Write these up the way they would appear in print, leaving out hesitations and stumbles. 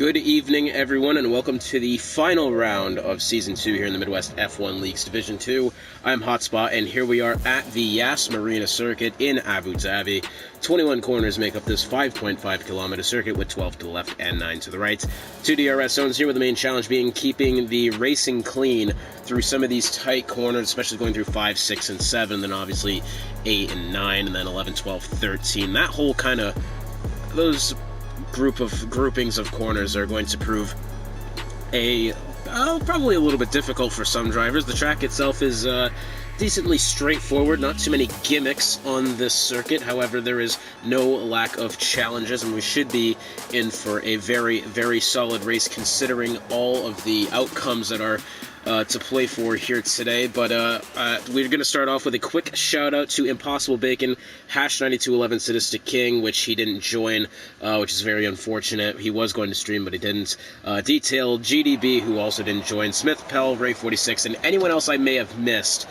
Good evening, everyone, and welcome to the final round of Season 2 here in the Midwest F1 Leagues Division 2. I'm Hotspot, and here we are at the Yas Marina Circuit in Abu Dhabi. 21 corners make up this 5.5-kilometer circuit with 12 to the left and 9 to the right. 2 DRS zones here, with the main challenge being keeping the racing clean through some of these tight corners, especially going through 5, 6, and 7, then obviously 8 and 9, and then 11, 12, 13. That whole kind of... those groupings of corners are going to prove probably a little bit difficult for some drivers. The track itself is decently straightforward, not too many gimmicks on this circuit. However, there is no lack of challenges, and we should be in for a very, very solid race considering all of the outcomes that are to play for here today. But we're going to start off with a quick shout out to Impossible Bacon, #9211 Sadistic King, which he didn't join, which is very unfortunate. He was going to stream, but he didn't. Detail GDB, who also didn't join. Smith Pell, Ray46, and anyone else I may have missed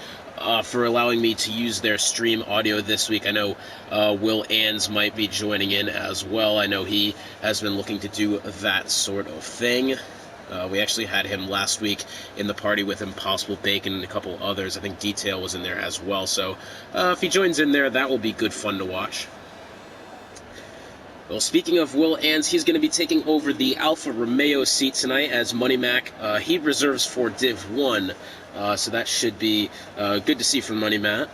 for allowing me to use their stream audio this week. I know Will Ans might be joining in as well. I know he has been looking to do that sort of thing. We actually had him last week in the party with Impossible Bacon and a couple others. I think Detail was in there as well. So if he joins in there, that will be good fun to watch. Well, speaking of Will Ans, he's going to be taking over the Alfa Romeo seat tonight as Money Mac. He reserves for Div 1, so that should be good to see from Money Mac,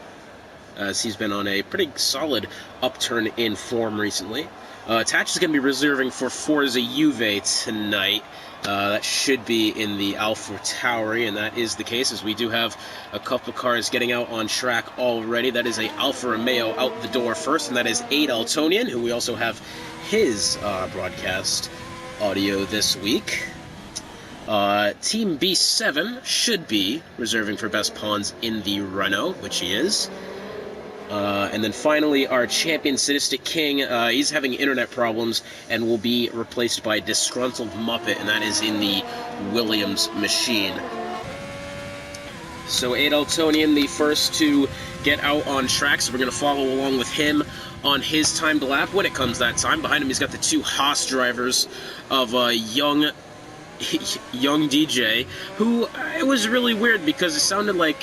as he's been on a pretty solid upturn in form recently. Tatch is going to be reserving for Forza Juve tonight. That should be in the Alpha Tauri, and that is the case, as we do have a couple cars getting out on track already. That is a Alfa Romeo out the door first, and that is Adel Tonian, who we also have his broadcast audio this week. Team B7 should be reserving for Best Pawns in the Renault, which he is. And then finally, our champion, Sadistic King, he's having internet problems and will be replaced by Disgruntled Muppet, and that is in the Williams machine. So Adel Tonian, the first to get out on track, so we're going to follow along with him on his timed lap when it comes that time. Behind him, he's got the two Haas drivers of young DJ, who, it was really weird because it sounded like...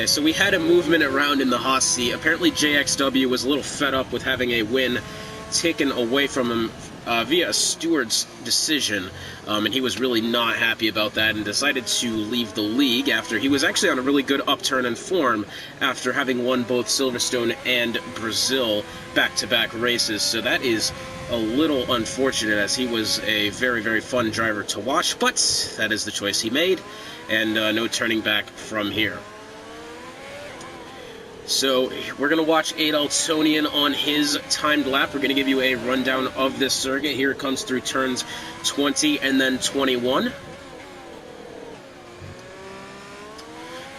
so we had a movement around in the Haas seat. Apparently JXW was a little fed up with having a win taken away from him via a steward's decision, and he was really not happy about that and decided to leave the league after he was actually on a really good upturn in form after having won both Silverstone and Brazil back-to-back races. So that is a little unfortunate, as he was a very, very fun driver to watch, but that is the choice he made, and no turning back from here. So we're going to watch Adel Tonian on his timed lap. We're going to give you a rundown of this circuit. Here it comes through turns 20 and then 21.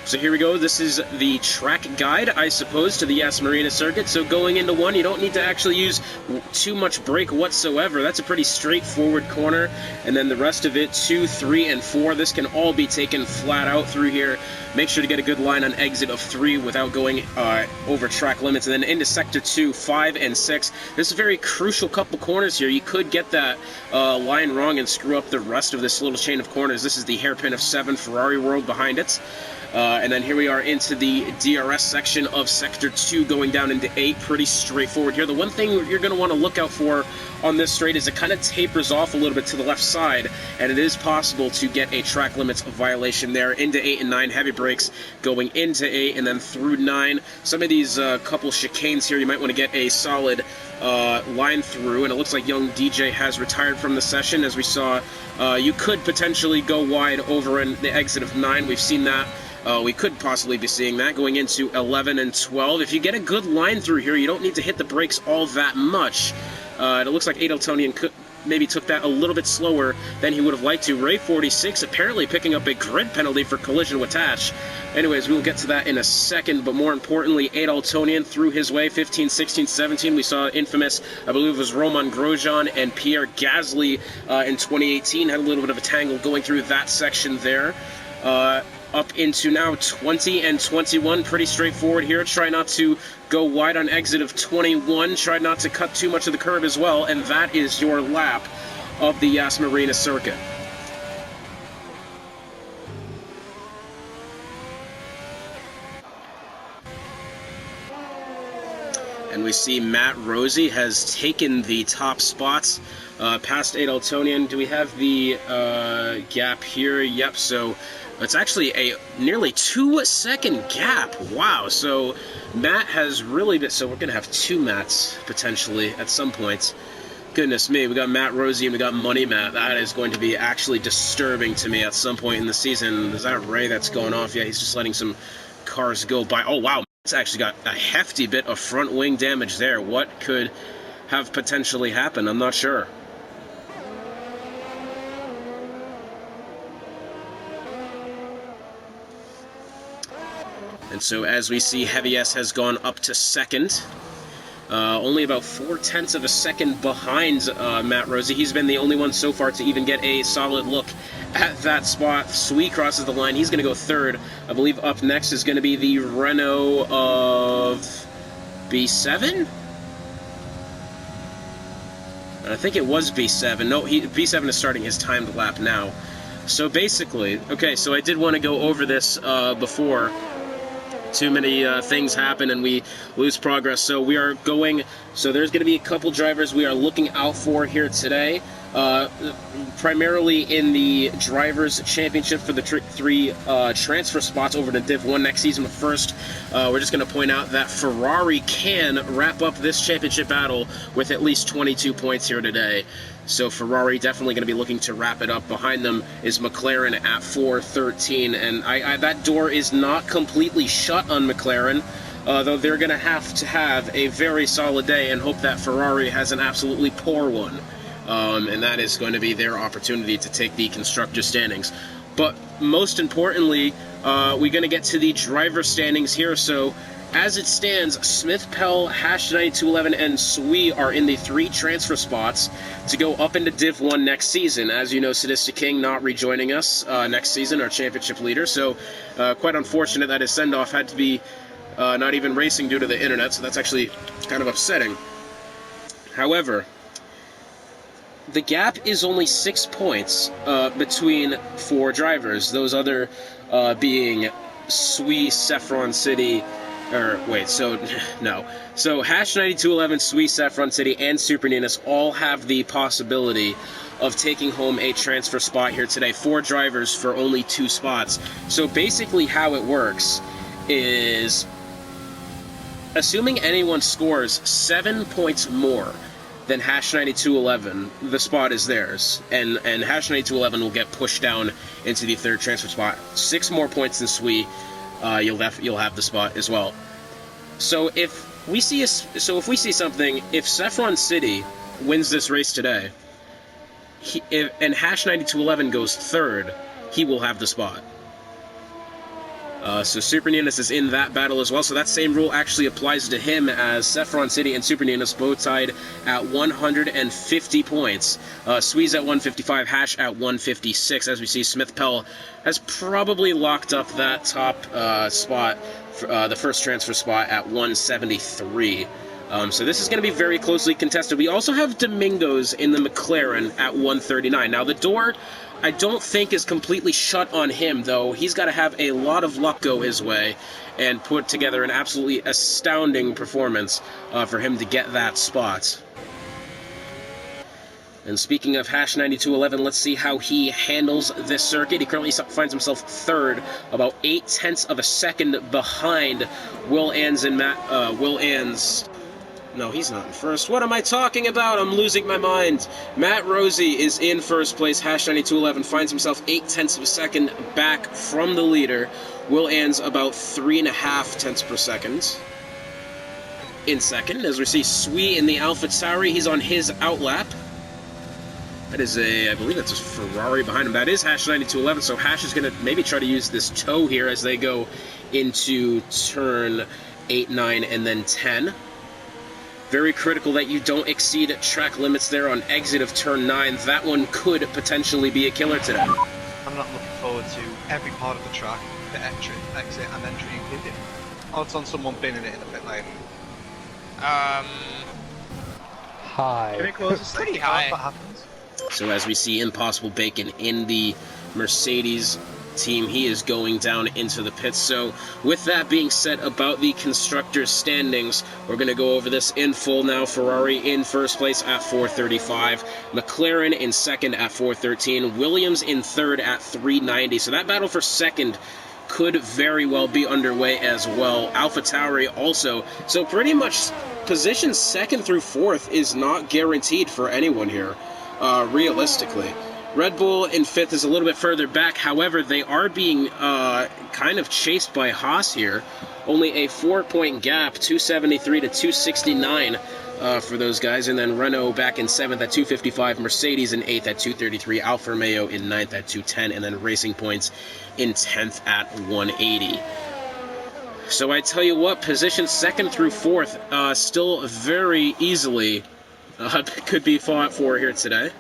So here we go. This is the track guide, I suppose, to the Yas Marina circuit. So going into one, you don't need to actually use too much brake whatsoever. That's a pretty straightforward corner. And then the rest of it, 2, 3, and 4, this can all be taken flat out through here. Make sure to get a good line on exit of 3 without going over track limits. And then into sector 2, 5, and 6. This is a very crucial couple corners here. You could get that line wrong and screw up the rest of this little chain of corners. This is the hairpin of 7 Ferrari World behind it. And then here we are into the DRS section of Sector 2 going down into 8. Pretty straightforward here. The one thing you're going to want to look out for on this straight is it kind of tapers off a little bit to the left side, and it is possible to get a track limits violation there. Into 8 and 9, heavy brakes going into 8 and then through 9. Some of these couple chicanes here, you might want to get a solid line through, and it looks like young DJ has retired from the session. As we saw, you could potentially go wide over in the exit of 9. We've seen that. We could possibly be seeing that going into 11 and 12. If you get a good line through here, you don't need to hit the brakes all that much. It looks like Adel Tonian maybe took that a little bit slower than he would have liked to. Ray46 apparently picking up a grid penalty for collision with Tatch. Anyways, we'll get to that in a second, but more importantly, Adel Tonian threw his way. 15, 16, 17, we saw infamous, I believe it was Roman Grosjean and Pierre Gasly in 2018. Had a little bit of a tangle going through that section there. up into now 20 and 21. Pretty straightforward here. Try not to go wide on exit of 21. Try not to cut too much of the curb as well. And that is your lap of the Yas Marina circuit. And we see Matt Rosie has taken the top spots past Adaltonian. Do we have the gap here? Yep, so it's actually a nearly 2-second gap. Wow, so Matt has really been... So we're going to have two Matts, potentially, at some point. Goodness me, we got Matt Rosie and we got Money Matt. That is going to be actually disturbing to me at some point in the season. Is that Ray that's going off? Yeah, he's just letting some cars go by. Oh, wow. It's actually got a hefty bit of front wing damage there. What could have potentially happened? I'm not sure. And so as we see, Heavy S has gone up to second. Only about 0.4 of a second behind Matt Rosie. He's been the only one so far to even get a solid look at that spot. Sui crosses the line. He's going to go third. I believe up next is going to be the Renault of B7? And I think it was B7. No, B7 is starting his timed lap now. So basically, okay, so I did want to go over this before. Too many things happen and we lose progress. So we are going, so there's going to be a couple drivers we are looking out for here today. Primarily in the Drivers' Championship for the three transfer spots over to Div 1 next season. But first, we're just going to point out that Ferrari can wrap up this championship battle with at least 22 points here today. So Ferrari definitely going to be looking to wrap it up. Behind them is McLaren at 4-13, and that door is not completely shut on McLaren, though they're going to have a very solid day and hope that Ferrari has an absolutely poor one. And that is going to be their opportunity to take the constructor standings. But most importantly, we're going to get to the driver standings here. So as it stands, Smith, Pell, Hash 9211, and Sui are in the 3 transfer spots to go up into Div 1 next season. As you know, Sadistic King not rejoining us next season, our championship leader. So quite unfortunate that his send-off had to be not even racing due to the internet, so that's actually kind of upsetting. However, the gap is only 6 points between 4 drivers, those other being Sui, Saffron City, So Hash 9211, Sui, Saffron City, and Super Ninus all have the possibility of taking home a transfer spot here today. 4 drivers for only 2 spots. So basically how it works is, assuming anyone scores 7 points more than Hash 9211, the spot is theirs, and Hash 9211 will get pushed down into the 3rd transfer spot. 6 more points than Sui, you'll have the spot as well. So if we see something, if Saffron City wins this race today, and Hash 9211 goes 3rd, he will have the spot. So Super Ninus is in that battle as well, so that same rule actually applies to him, as Saffron City and Super Ninus both tied at 150 points. Sui's at 155, Hash at 156. As we see, Smith Pell has probably locked up that top spot, the first transfer spot, at 173. So this is going to be very closely contested. We also have Domingos in the McLaren at 139. Now the door, I don't think, is completely shut on him, though. He's got to have a lot of luck go his way and put together an absolutely astounding performance for him to get that spot. And speaking of Hash 9211, let's see how he handles this circuit. He currently finds himself 3rd, about 0.8 of a second behind Will Ans and Will Ans. No, he's not in first. What am I talking about? I'm losing my mind. Matt Rosie is in first place. Hash 9211 finds himself 0.8 of a second back from the leader. Will Ans about 3.5 per second in second. As we see Sui in the Alpha Tauri, he's on his outlap. That is I believe that's a Ferrari behind him. That is Hash 9211, so Hash is going to maybe try to use this toe here as they go into turn 8, 9, and then 10. Very critical that you don't exceed track limits there on exit of turn 9. That one could potentially be a killer today. I'm not looking forward forward to every part of the track, the entry, exit, and entry included. Odds on someone binning it in the pit lane. High. Pretty high. That happens. So as we see Impossible Bacon in the Mercedes team, he is going down into the pits. So with that being said about the constructors standings, we're going to go over this in full now. Ferrari in first place at 435, McLaren in second at 413, Williams in third at 390. So that battle for second could very well be underway as well. AlphaTauri also. So pretty much position second through fourth is not guaranteed for anyone here, realistically. Red Bull in fifth is a little bit further back. However, they are being kind of chased by Haas here. Only a 4-point gap, 273 to 269 for those guys. And then Renault back in seventh at 255. Mercedes in eighth at 233. Alfa Romeo in ninth at 210. And then Racing Points in 10th at 180. So I tell you what, position second through fourth still very easily could be fought for here today.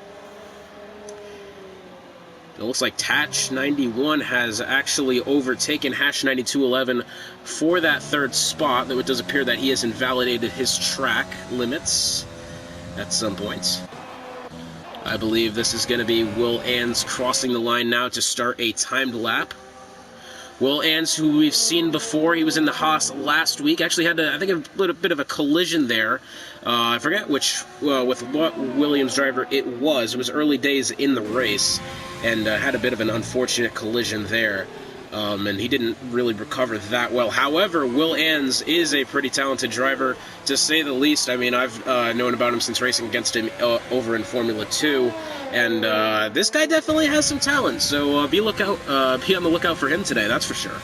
It looks like Tatch91 has actually overtaken Hash9211 for that third spot, though it does appear that he has invalidated his track limits at some point. I believe this is going to be Will Ans crossing the line now to start a timed lap. Will Ans, who we've seen before, he was in the Haas last week, actually had, I think, a little bit of a collision there. I forget which, with what Williams driver it was. It was early days in the race, and had a bit of an unfortunate collision there. And he didn't really recover that well. However, Will Ans is a pretty talented driver, to say the least. I mean, I've known about him since racing against him over in Formula 2, and this guy definitely has some talent, so be on the lookout for him today, that's for sure.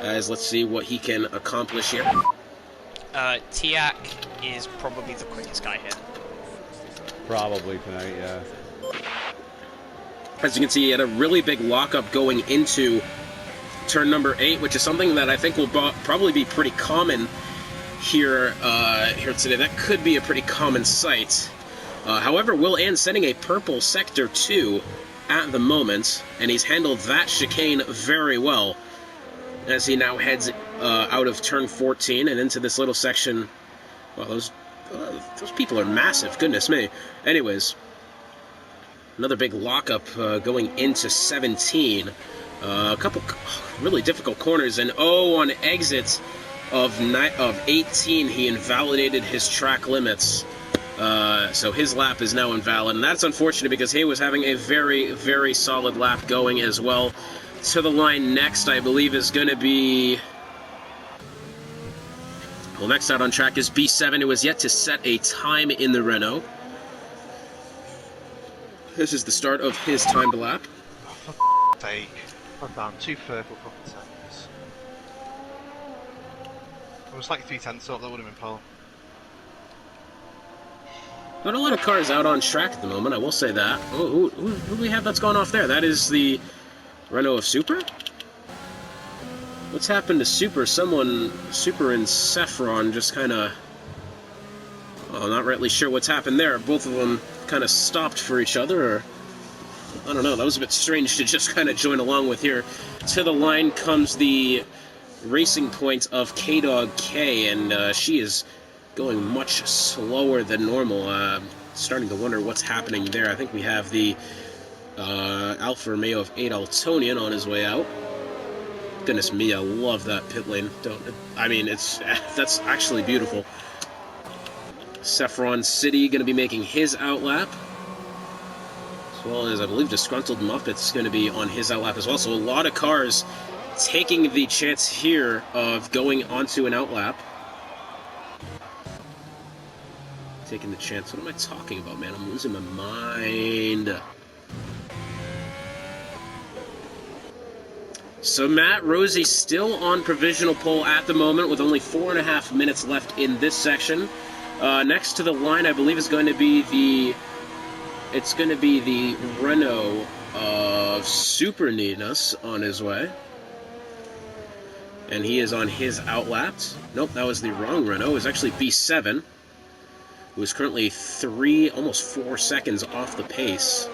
As let's see what he can accomplish here. Tiak is probably the quickest guy here. Probably tonight, yeah. As you can see, he had a really big lockup going into turn number 8, which is something that I think will probably be pretty common here today. That could be a pretty common sight. However, Will Ans setting a purple sector 2 at the moment, and he's handled that chicane very well as he now heads out of turn 14 and into this little section. Well, those people are massive, goodness me. Anyways, another big lockup going into 17. A couple really difficult corners, and on exit of 18, he invalidated his track limits. So his lap is now invalid, and that's unfortunate because he was having a very, very solid lap going as well. To the line next, I believe, is going to be... Well, next out on track is B7, who has yet to set a time in the Renault. This is the start of his timed lap. For sake. I'm down 2 third for a couple of seconds. It was like 3/10 up, that would have been pole. Not a lot of cars out on track at the moment, I will say that. Oh, who do we have that's gone off there? That is the Renault of Super? What's happened to Super? Super and Saffron just kind of... Oh, not really sure what's happened there. Both of them kind of stopped for each other, or... I don't know, that was a bit strange to just kind of join along with here. To the line comes the Racing Point of K-Dog K, and she is going much slower than normal. Starting to wonder what's happening there. I think we have the Alfa Romeo of Adaltonian on his way out. Goodness me, I love that pit lane. That's actually beautiful. Saffron City going to be making his outlap, as well as, I believe, Disgruntled Muppet's going to be on his outlap as well. So a lot of cars taking the chance here of going onto an outlap. Taking the chance. What am I talking about, man? I'm losing my mind. So Matt Rosie still on provisional pole at the moment with only 4.5 minutes left in this section. Next to the line, I believe, is going to be the... It's going to be the Renault of Super Ninas on his way. And he is on his outlaps. Nope, that was the wrong Renault. It was actually B7, who is currently 3, almost 4 seconds off the pace.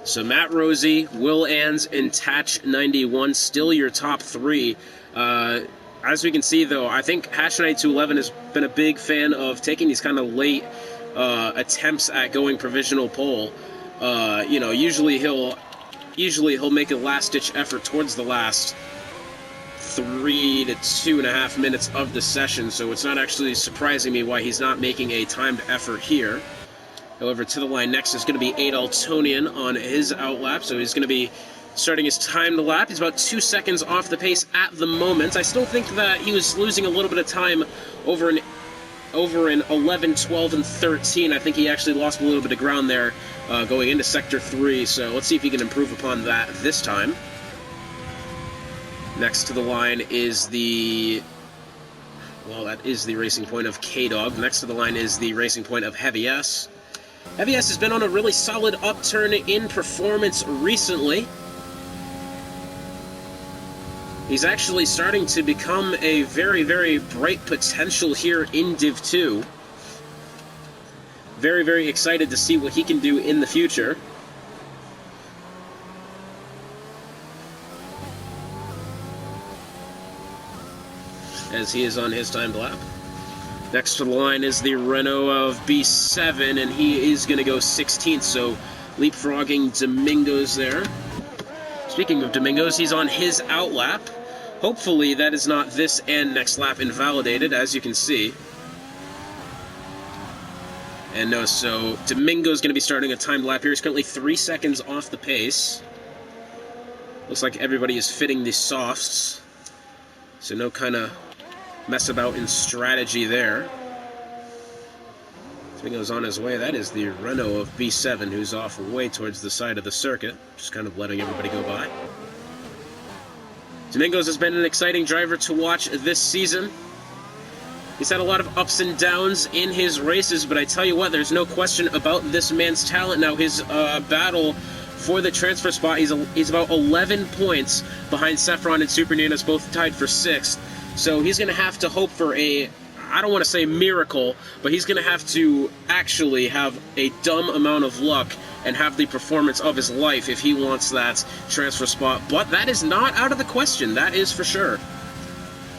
So Matt Rosie, Will Ans, and Tatch 91 still your top three. As we can see, though, I think Hash9211 has been a big fan of taking these kind of late attempts at going provisional pole. You know, usually he'll make a last-ditch effort towards the last 3 to 2.5 minutes of the session, so it's not actually surprising me why he's not making a timed effort here. However, to the line next is going to be Adaltonian on his outlap, so he's going to be starting his timed lap. He's about 2 seconds off the pace at the moment. I still think that he was losing a little bit of time over in 11, 12, and 13. I think he actually lost a little bit of ground there going into Sector 3, so let's see if he can improve upon that this time. Next to the line is the... well, that is the racing point of K-Dog. Next to the line is the racing point of Heavy S. Heavy S has been on a really solid upturn in performance recently. He's actually starting to become a very, very bright potential here in Div 2. Very, very excited to see what he can do in the future. As he is on his timed lap. Next to the line is the Renault of B7, and he is going to go 16th, so leapfrogging Domingos there. Speaking of Domingos, he's on his outlap. Hopefully that is not this and next lap invalidated, as you can see. And no, so Domingo's going to be starting a timed lap here. He's currently 3 seconds off the pace. Looks like everybody is fitting the softs, so no kind of mess about in strategy there. Domingo's on his way. That is the Renault of B7, who's off way towards the side of the circuit, just kind of letting everybody go by. Domingos has been an exciting driver to watch this season. He's had a lot of ups and downs in his races, but I tell you what, there's no question about this man's talent now. His battle for the transfer spot, he's about 11 points behind Sefron and Super Ninas, both tied for 6th. So he's going to have to hope for a, I don't want to say miracle, but he's going to have to actually have a dumb amount of luck and have the performance of his life if he wants that transfer spot. But that is not out of the question, that is for sure.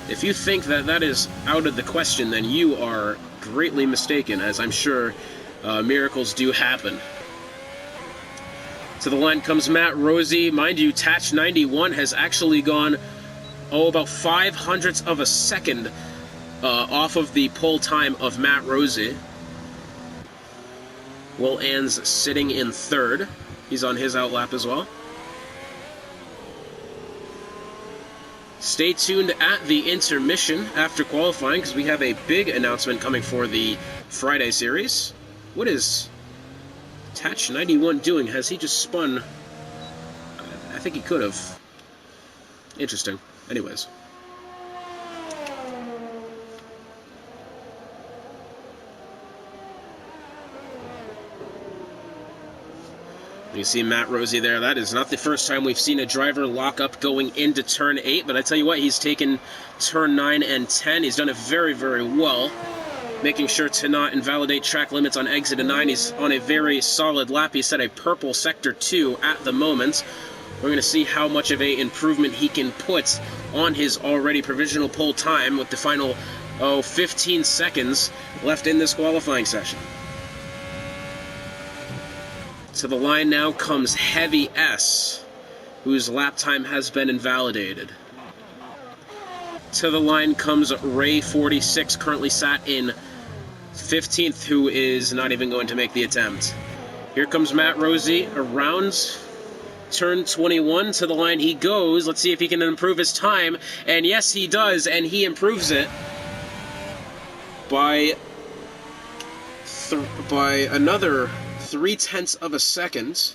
If you think that that is out of the question, then you are greatly mistaken, as I'm sure miracles do happen. To the line comes Matt Rosie. Mind you, Tatch 91 has actually gone about 0.05 of a second off of the pole time of Matt Rosie. Will Ans sitting in 3rd. He's on his outlap as well. Stay tuned at the intermission after qualifying, because we have a big announcement coming for the Friday series. What is Tatch 91 doing? Has he just spun? I think he could have. Interesting. Anyways. You see Matt Rosie there. That is not the first time we've seen a driver lock up going into turn 8, but I tell you what, he's taken turn 9 and 10. He's done it very, very well, making sure to not invalidate track limits on exit of 9. He's on a very solid lap. He's set a purple sector 2 at the moment. We're going to see how much of an improvement he can put on his already provisional pole time with the final 15 seconds left in this qualifying session. To the line now comes Heavy S, whose lap time has been invalidated. To the line comes Ray 46, currently sat in 15th, who is not even going to make the attempt. Here comes Matt Rosie around turn 21. To the line he goes. Let's see if he can improve his time. And yes, he does, and he improves it by another 0.3 of a second.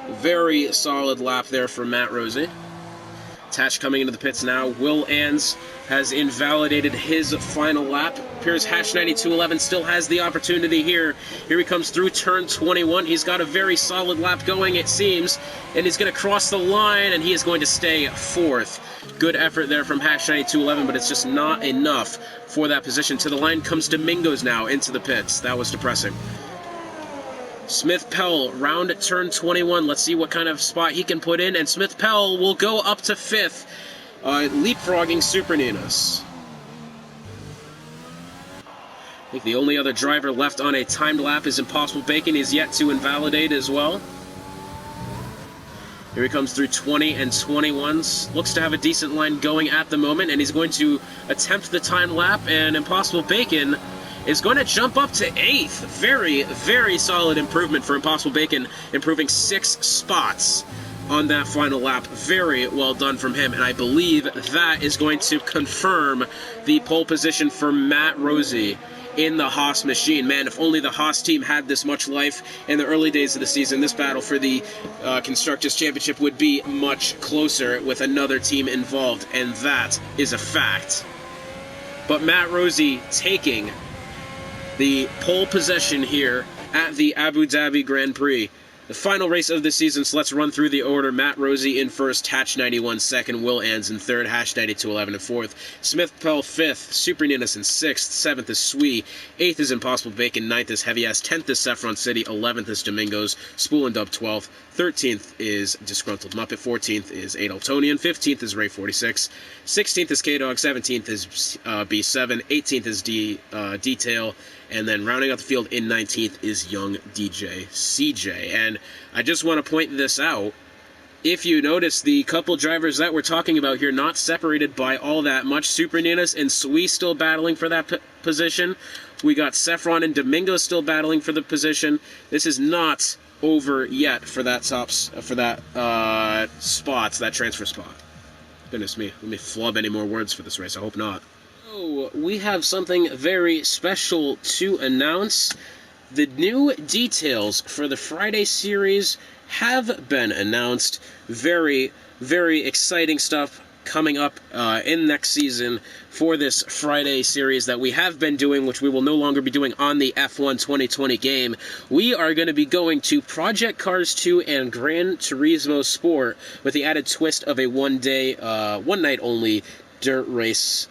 Very solid lap there for Matt Rosie. Tatch coming into the pits now. Will Ans has invalidated his final lap. Appears Hash9211 still has the opportunity here. Here he comes through turn 21. He's got a very solid lap going, it seems, and he's going to cross the line, and he is going to stay 4th. Good effort there from Hash9211, but it's just not enough for that position. To the line comes Domingos now into the pits. That was depressing. Smith Pell, round turn 21. Let's see what kind of spot he can put in. And Smith Pell will go up to 5th, leapfrogging Super Ninas. I think the only other driver left on a timed lap is Impossible Bacon. He's yet to invalidate as well. Here he comes through 20 and 21s. Looks to have a decent line going at the moment, and he's going to attempt the time lap, and Impossible Bacon is going to jump up to 8th. Very, very solid improvement for Impossible Bacon, improving 6 spots on that final lap. Very well done from him, and I believe that is going to confirm the pole position for Matt Rosie in the Haas machine. Man, if only the Haas team had this much life in the early days of the season, this battle for the Constructors' Championship would be much closer with another team involved, and that is a fact. But Matt Rosie taking the pole position here at the Abu Dhabi Grand Prix. The final race of the season, so let's run through the order. Matt Rosie in first, Hatch 91 second, Will Ans in third, Hash 9211 in fourth, Smith Pell fifth, Super Ninas in sixth, seventh is Swee, eighth is Impossible Bacon, ninth is Heavy Ass, 10th is Saffron City, 11th is Domingos, Spool and Dub 12th, 13th is Disgruntled Muppet, 14th is Adoltonian, 15th is Ray 46, 16th is K-Dog, 17th is B7, 18th is Detail, and then rounding out the field in 19th is Young DJ CJ. And I just want to point this out. If you notice, the couple drivers that we're talking about here not separated by all that much. Super Ninas and Sui still battling for that position. We got Saffron and Domingo still battling for the position. This is not over yet for that spot, that transfer spot. Goodness me, let me flub any more words for this race. I hope not. So, we have something very special to announce. The new details for the Friday series have been announced. Very, very exciting stuff coming up in next season for this Friday series that we have been doing, which we will no longer be doing on the F1 2020 game. We are going to be going to Project Cars 2 and Gran Turismo Sport with the added twist of a one night only race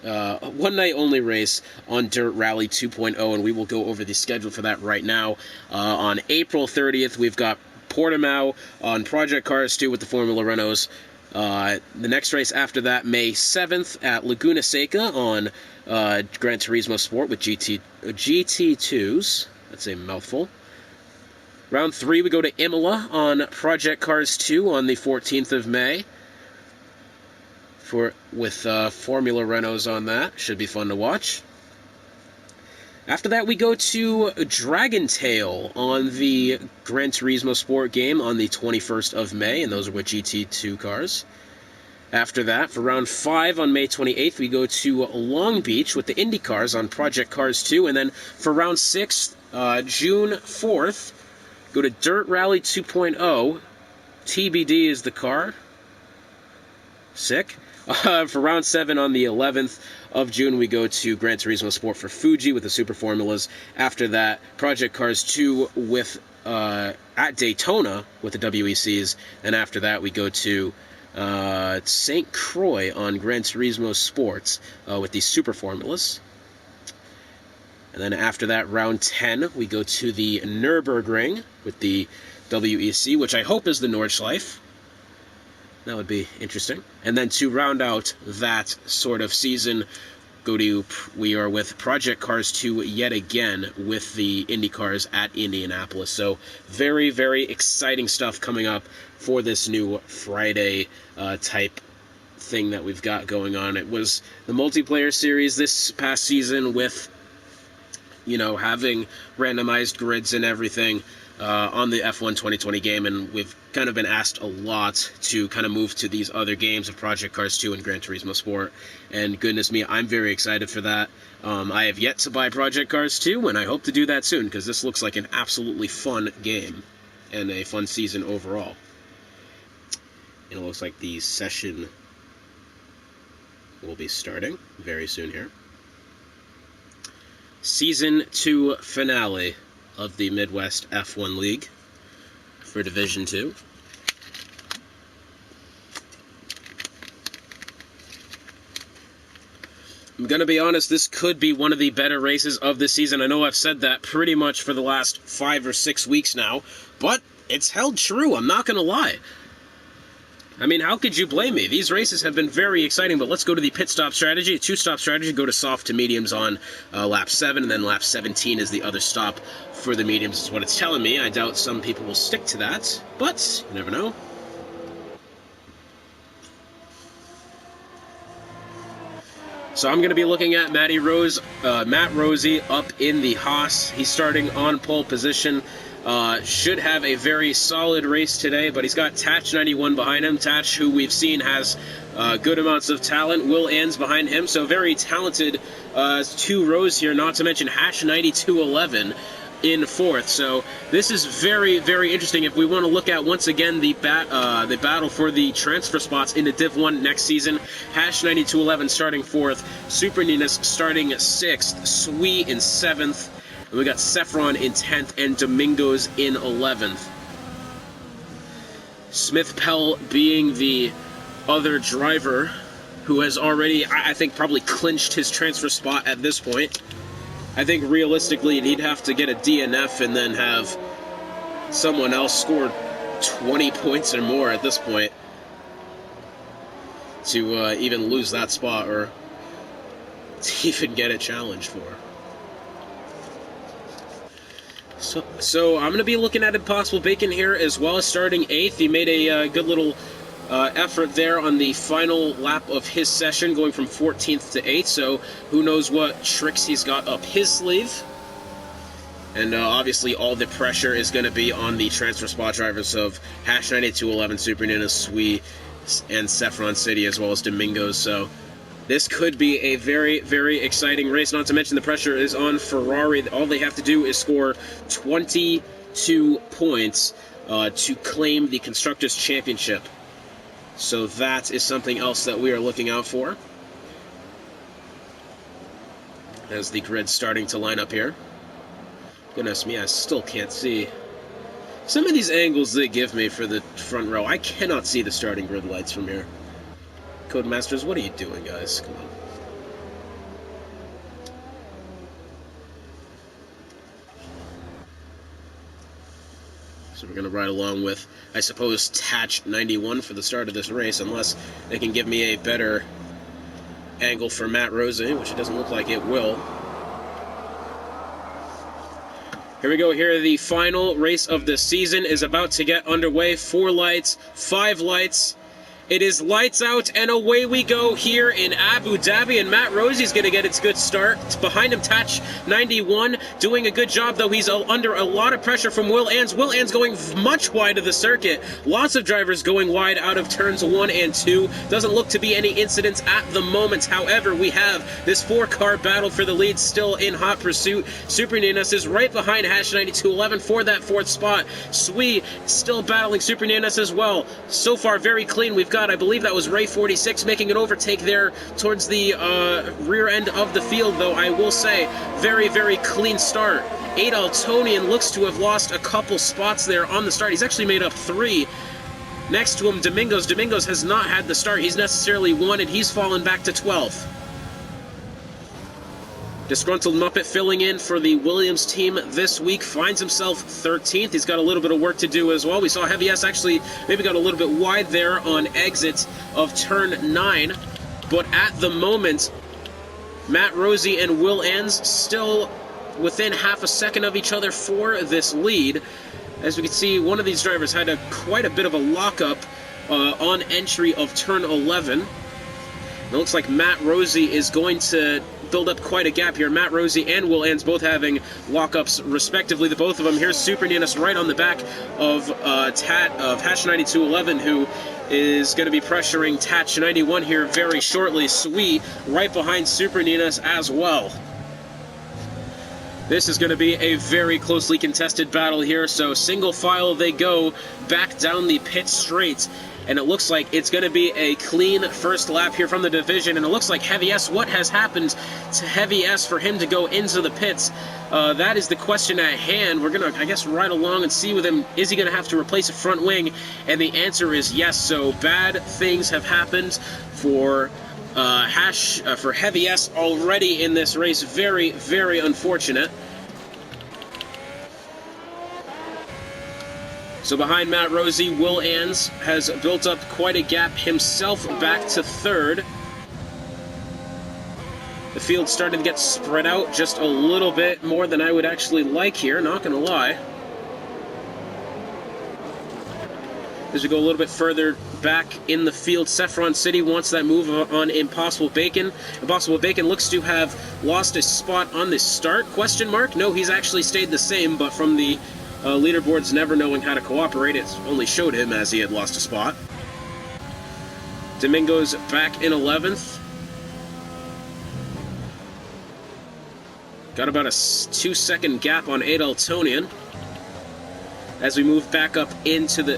on Dirt Rally 2.0, and we will go over the schedule for that right now. On April 30th, we've got Portimao on Project Cars 2 with the Formula Renaults. The next race after that, May 7th at Laguna Seca on Gran Turismo Sport with GT2s. That's a mouthful. Round 3, we go to Imola on Project Cars 2 on the 14th of May. With Formula Renaults on that. Should be fun to watch. After that, we go to Dragon Tail on the Gran Turismo Sport game on the 21st of May, and those are with GT2 cars. After that, for round 5 on May 28th, we go to Long Beach with the Indy cars on Project Cars 2, and then for round 6, June 4th, go to Dirt Rally 2.0. TBD is the car. Sick. For round 7 on the 11th of June, we go to Gran Turismo Sport for Fuji with the Super Formulas. After that, Project Cars 2 with at Daytona with the WECs. And after that, we go to St. Croix on Gran Turismo Sports with the Super Formulas. And then after that, round 10, we go to the Nürburgring with the WEC, which I hope is the Nordschleife. That would be interesting. And then to round out that sort of season, we are with Project Cars 2 yet again with the Indy cars at Indianapolis. So very, very exciting stuff coming up for this new Friday type thing that we've got going on. It was the multiplayer series this past season with, having randomized grids and everything on the F1 2020 game, and we've kind of been asked a lot to kind of move to these other games of Project Cars 2 and Gran Turismo Sport, and goodness me, I'm very excited for that. I have yet to buy Project Cars 2, and I hope to do that soon, because this looks like an absolutely fun game, and a fun season overall. And it looks like the session will be starting very soon here. Season 2 finale of the Midwest F1 League for Division 2. I'm going to be honest, this could be one of the better races of the season. I know I've said that pretty much for the last 5 or 6 weeks now, but it's held true, I'm not going to lie. I mean, how could you blame me? These races have been very exciting, but let's go to the pit stop strategy. A 2-stop strategy, go to soft to mediums on lap 7, and then lap 17 is the other stop for the mediums, is what it's telling me. I doubt some people will stick to that, but you never know. So I'm going to be looking at Matt Rosie up in the Haas. He's starting on pole position. Should have a very solid race today, but he's got Tatch 91 behind him. Tatch, who we've seen has good amounts of talent. Will Ann's behind him, so very talented 2 rows here, not to mention Hash 9211 in 4th. So this is very, very interesting. If we want to look at, once again, the battle for the transfer spots into Div 1 next season, Hash 9211 starting 4th, Super Ninas starting 6th, Sui in 7th, and we got Saffron in 10th, and Domingos in 11th. Smith Pell being the other driver who has already, I think, probably clinched his transfer spot at this point. I think realistically he'd have to get a DNF and then have someone else score 20 points or more at this point to even lose that spot or to even get a challenge for. So I'm going to be looking at Impossible Bacon here as well, as starting 8th. He made a good little effort there on the final lap of his session, going from 14th to 8th, so who knows what tricks he's got up his sleeve. And obviously all the pressure is going to be on the transfer spot drivers of Hash 9211, Super Nina, Sui, and Saffron City, as well as Domingos. So this could be a very, very exciting race, not to mention the pressure is on Ferrari. All they have to do is score 22 points to claim the Constructors' Championship. So that is something else that we are looking out for, as the grid's starting to line up here. Goodness me, I still can't see. Some of these angles they give me for the front row, I cannot see the starting grid lights from here. Codemasters, what are you doing, guys? Come on. So we're going to ride along with, I suppose, Tatch 91 for the start of this race, unless they can give me a better angle for Matt Rosie, which it doesn't look like it will. Here we go. Here, the final race of the season is about to get underway. 4 lights, 5 lights. It is lights out, and away we go here in Abu Dhabi, and Matt Rosie's going to get its good start. It's behind him, Tatch 91, doing a good job, though he's under a lot of pressure from Will Ann's. Will Ann's going much wide of the circuit. Lots of drivers going wide out of turns 1 and 2. Doesn't look to be any incidents at the moment. However, we have this 4-car battle for the lead still in hot pursuit. Super Ninas is right behind Hash 9211 for that 4th spot. Sui still battling Super Ninas as well. So far, very clean. We've got, I believe that was Ray 46 making an overtake there towards the rear end of the field, though I will say very, very clean start. Adaltonian looks to have lost a couple spots there on the start. He's actually made up 3. Next to him, Domingos. Domingos has not had the start he's necessarily wanted. He's fallen back to 12th. Disgruntled Muppet filling in for the Williams team this week finds himself 13th. He's got a little bit of work to do as well. We saw Heavy S actually maybe got a little bit wide there on exit of turn 9. But at the moment, Matt Rosie and Will Ann's still within half a second of each other for this lead. As we can see, one of these drivers had quite a bit of a lockup on entry of turn 11. It looks like Matt Rosie is going to build up quite a gap here. Matt Rosie and Will Ann's both having lockups respectively. The both of them. Here's Super Ninas right on the back of Hash 9211, who is going to be pressuring Tatch 91 here very shortly. Sui right behind Super Ninas as well. This is going to be a very closely contested battle here, so single file they go back down the pit straight. And it looks like it's going to be a clean first lap here from the division. And it looks like Heavy S, what has happened to Heavy S for him to go into the pits? That is the question at hand. We're going to, I guess, ride along and see with him. Is he going to have to replace a front wing? And the answer is yes. So bad things have happened for for Heavy S already in this race. Very, very unfortunate. So behind Matt Rosie, Will Ans has built up quite a gap himself back to third. The field's starting to get spread out just a little bit more than I would actually like here, not going to lie. As we go a little bit further back in the field, Saffron City wants that move on Impossible Bacon. Impossible Bacon looks to have lost a spot on the start, question mark. No, he's actually stayed the same, but from the leaderboards never knowing how to cooperate, it only showed him as he had lost a spot. Domingo's back in 11th. Got about a 2-second gap on Adaltonian. As we move back up into the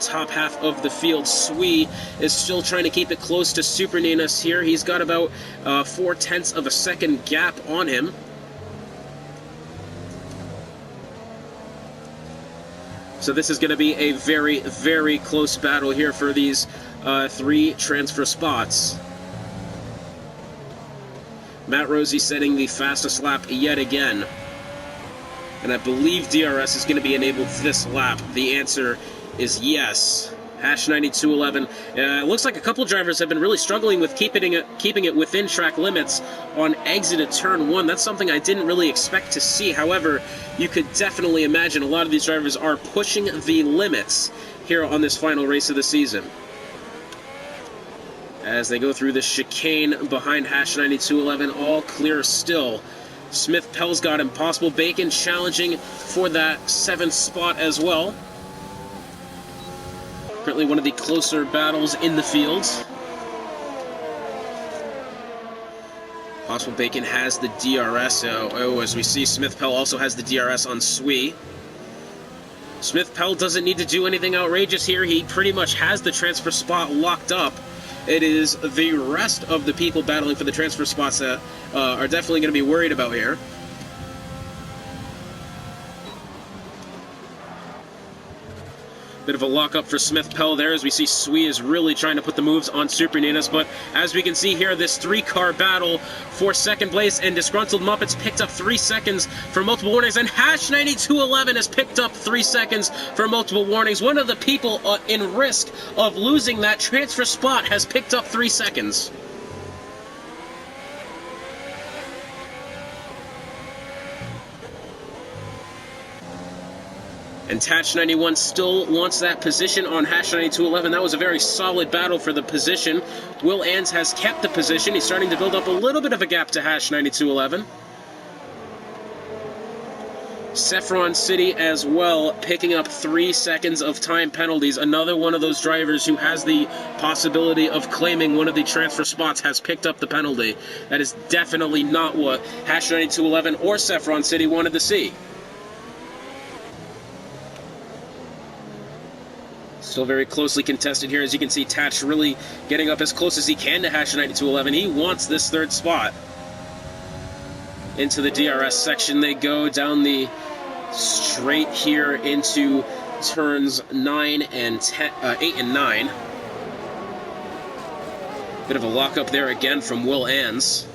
top half of the field, Swee is still trying to keep it close to Super Ninas here. He's got about 0.4 of a second gap on him. So this is going to be a very, very close battle here for these 3 transfer spots. Matt Rosie setting the fastest lap yet again. And I believe DRS is going to be enabled this lap. The answer is yes. Hash 9211. It looks like a couple drivers have been really struggling with keeping it within track limits on exit at turn 1. That's something I didn't really expect to see. However, you could definitely imagine a lot of these drivers are pushing the limits here on this final race of the season. As they go through the chicane behind Hash 9211, all clear still. Smith Pell's got Impossible Bacon challenging for that 7th spot as well. Currently one of the closer battles in the field. Impossible Bacon has the DRS. As we see, Smith Pell also has the DRS on Swee. Smith Pell doesn't need to do anything outrageous here. He pretty much has the transfer spot locked up. It is the rest of the people battling for the transfer spots that are definitely going to be worried about here. Bit of a lock-up for Smith Pell there, as we see Swee is really trying to put the moves on Super Ninas, but as we can see here, this 3-car battle for second place, and Disgruntled Muppets picked up 3 seconds for multiple warnings, and Hash 9211 has picked up 3 seconds for multiple warnings. One of the people in risk of losing that transfer spot has picked up 3 seconds. And Tatch 91 still wants that position on Hash 9211. That was a very solid battle for the position. Will Ans has kept the position. He's starting to build up a little bit of a gap to Hash 9211. Saffron City as well, picking up 3 seconds of time penalties. Another one of those drivers who has the possibility of claiming one of the transfer spots has picked up the penalty. That is definitely not what Hash 9211 or Saffron City wanted to see. Still very closely contested here. As you can see, Tatch really getting up as close as he can to Hash 9211. He wants this 3rd spot. Into the DRS section they go, down the straight here into turns 8 and 9. Bit of a lockup there again from Will Ans.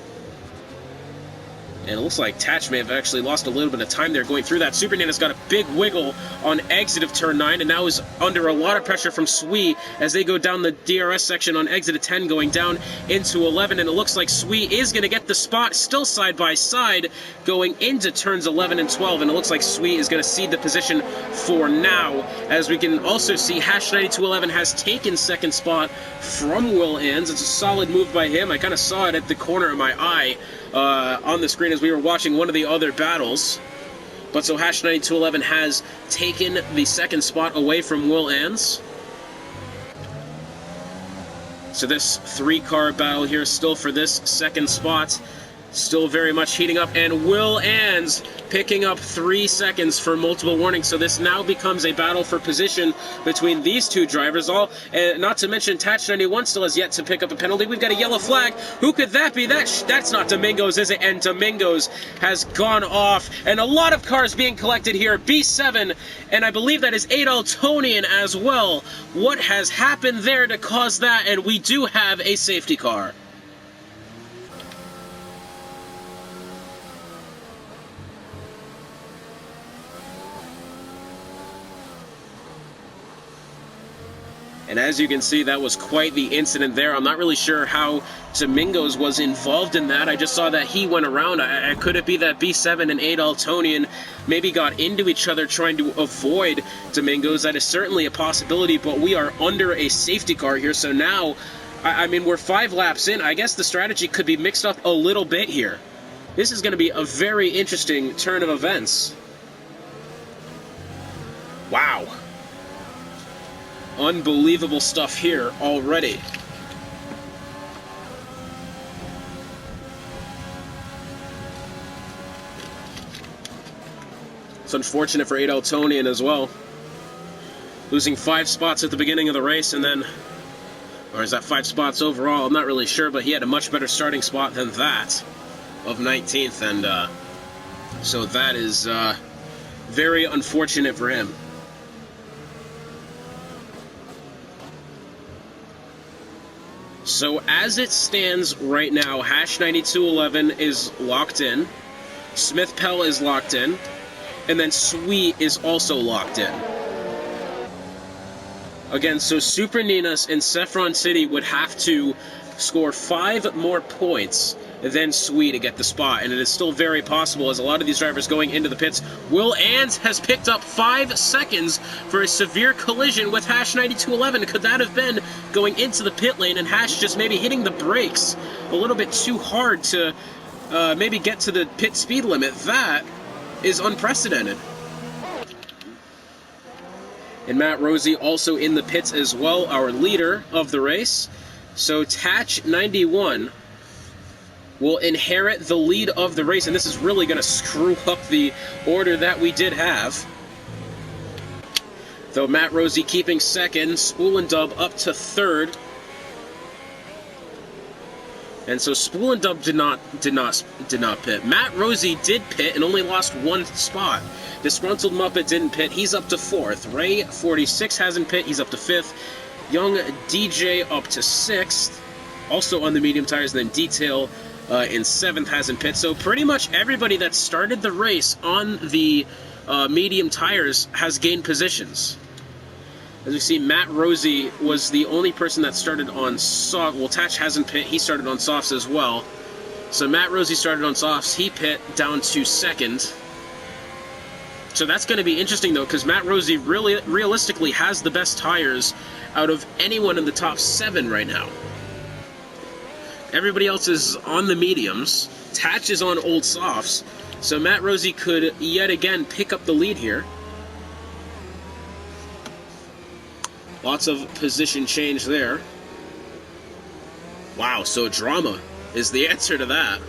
And it looks like Tatch may have actually lost a little bit of time there going through that. Super Nana's got a big wiggle on exit of turn 9, and now is under a lot of pressure from Swee as they go down the DRS section on exit of 10, going down into 11. And it looks like Swee is going to get the spot, still side by side, going into turns 11 and 12. And it looks like Swee is going to cede the position for now. As we can also see, Hash 9211 has taken 2nd spot from Will Ans. It's a solid move by him. I kind of saw it at the corner of my eye on the screen as we were watching one of the other battles. But so Hash 9211 has taken the 2nd spot away from Will Ans. So this 3-car battle here still for this 2nd spot. Still very much heating up, and Will Ans picking up 3 seconds for multiple warnings. So this now becomes a battle for position between these 2 drivers. Not to mention, Tatch 91 still has yet to pick up a penalty. We've got a yellow flag. Who could that be? That's not Domingos, is it? And Domingos has gone off, and a lot of cars being collected here. B7, and I believe that is Adaltonian as well. What has happened there to cause that? And we do have a safety car. And as you can see, that was quite the incident there. I'm not really sure how Domingos was involved in that. I just saw that he went around. Could it be that B7 and Adaltonian maybe got into each other trying to avoid Domingos? That is certainly a possibility, but we are under a safety car here. So now, I mean, we're 5 laps in. I guess the strategy could be mixed up a little bit here. This is going to be a very interesting turn of events. Wow. Unbelievable stuff here already. It's unfortunate for Adaltonian as well. Losing 5 spots at the beginning of the race, and then, or is that 5 spots overall? I'm not really sure, but he had a much better starting spot than that of 19th, and so that is very unfortunate for him. So as it stands right now, Hash 9211 is locked in, Smith Pell is locked in, and then Sweet is also locked in. Again, so Super Ninas and Saffron City would have to score 5 more points than Sweet to get the spot, and it is still very possible as a lot of these drivers going into the pits. Will Ans has picked up 5 seconds for a severe collision with Hash 9211. Could that have been going into the pit lane and Hash just maybe hitting the brakes a little bit too hard to maybe get to the pit speed limit? That is unprecedented. And Matt Rosie also in the pits as well, our leader of the race. So Tatch 91 will inherit the lead of the race, and this is really going to screw up the order that we did have. Though Matt Rosie keeping second, Spool and Dub up to third. And so Spool and Dub did not pit. Matt Rosie did pit and only lost 1 spot. Disgruntled Muppet didn't pit. He's up to 4th. Ray 46 hasn't pit. He's up to 5th. Young DJ up to 6th. Also on the medium tires. And then Detail in 7th hasn't pit. So pretty much everybody that started the race on the medium tires has gained positions. As we see, Matt Rosie was the only person that started on soft. Well, Tatch hasn't pit. He started on softs as well. So Matt Rosie started on softs. He pit down to 2nd. So that's going to be interesting, though, because Matt Rosie really, realistically has the best tires out of anyone in the top 7 right now. Everybody else is on the mediums. Tatch is on old softs. So Matt Rosie could yet again pick up the lead here. Lots of position change there. Wow, so drama is the answer to that.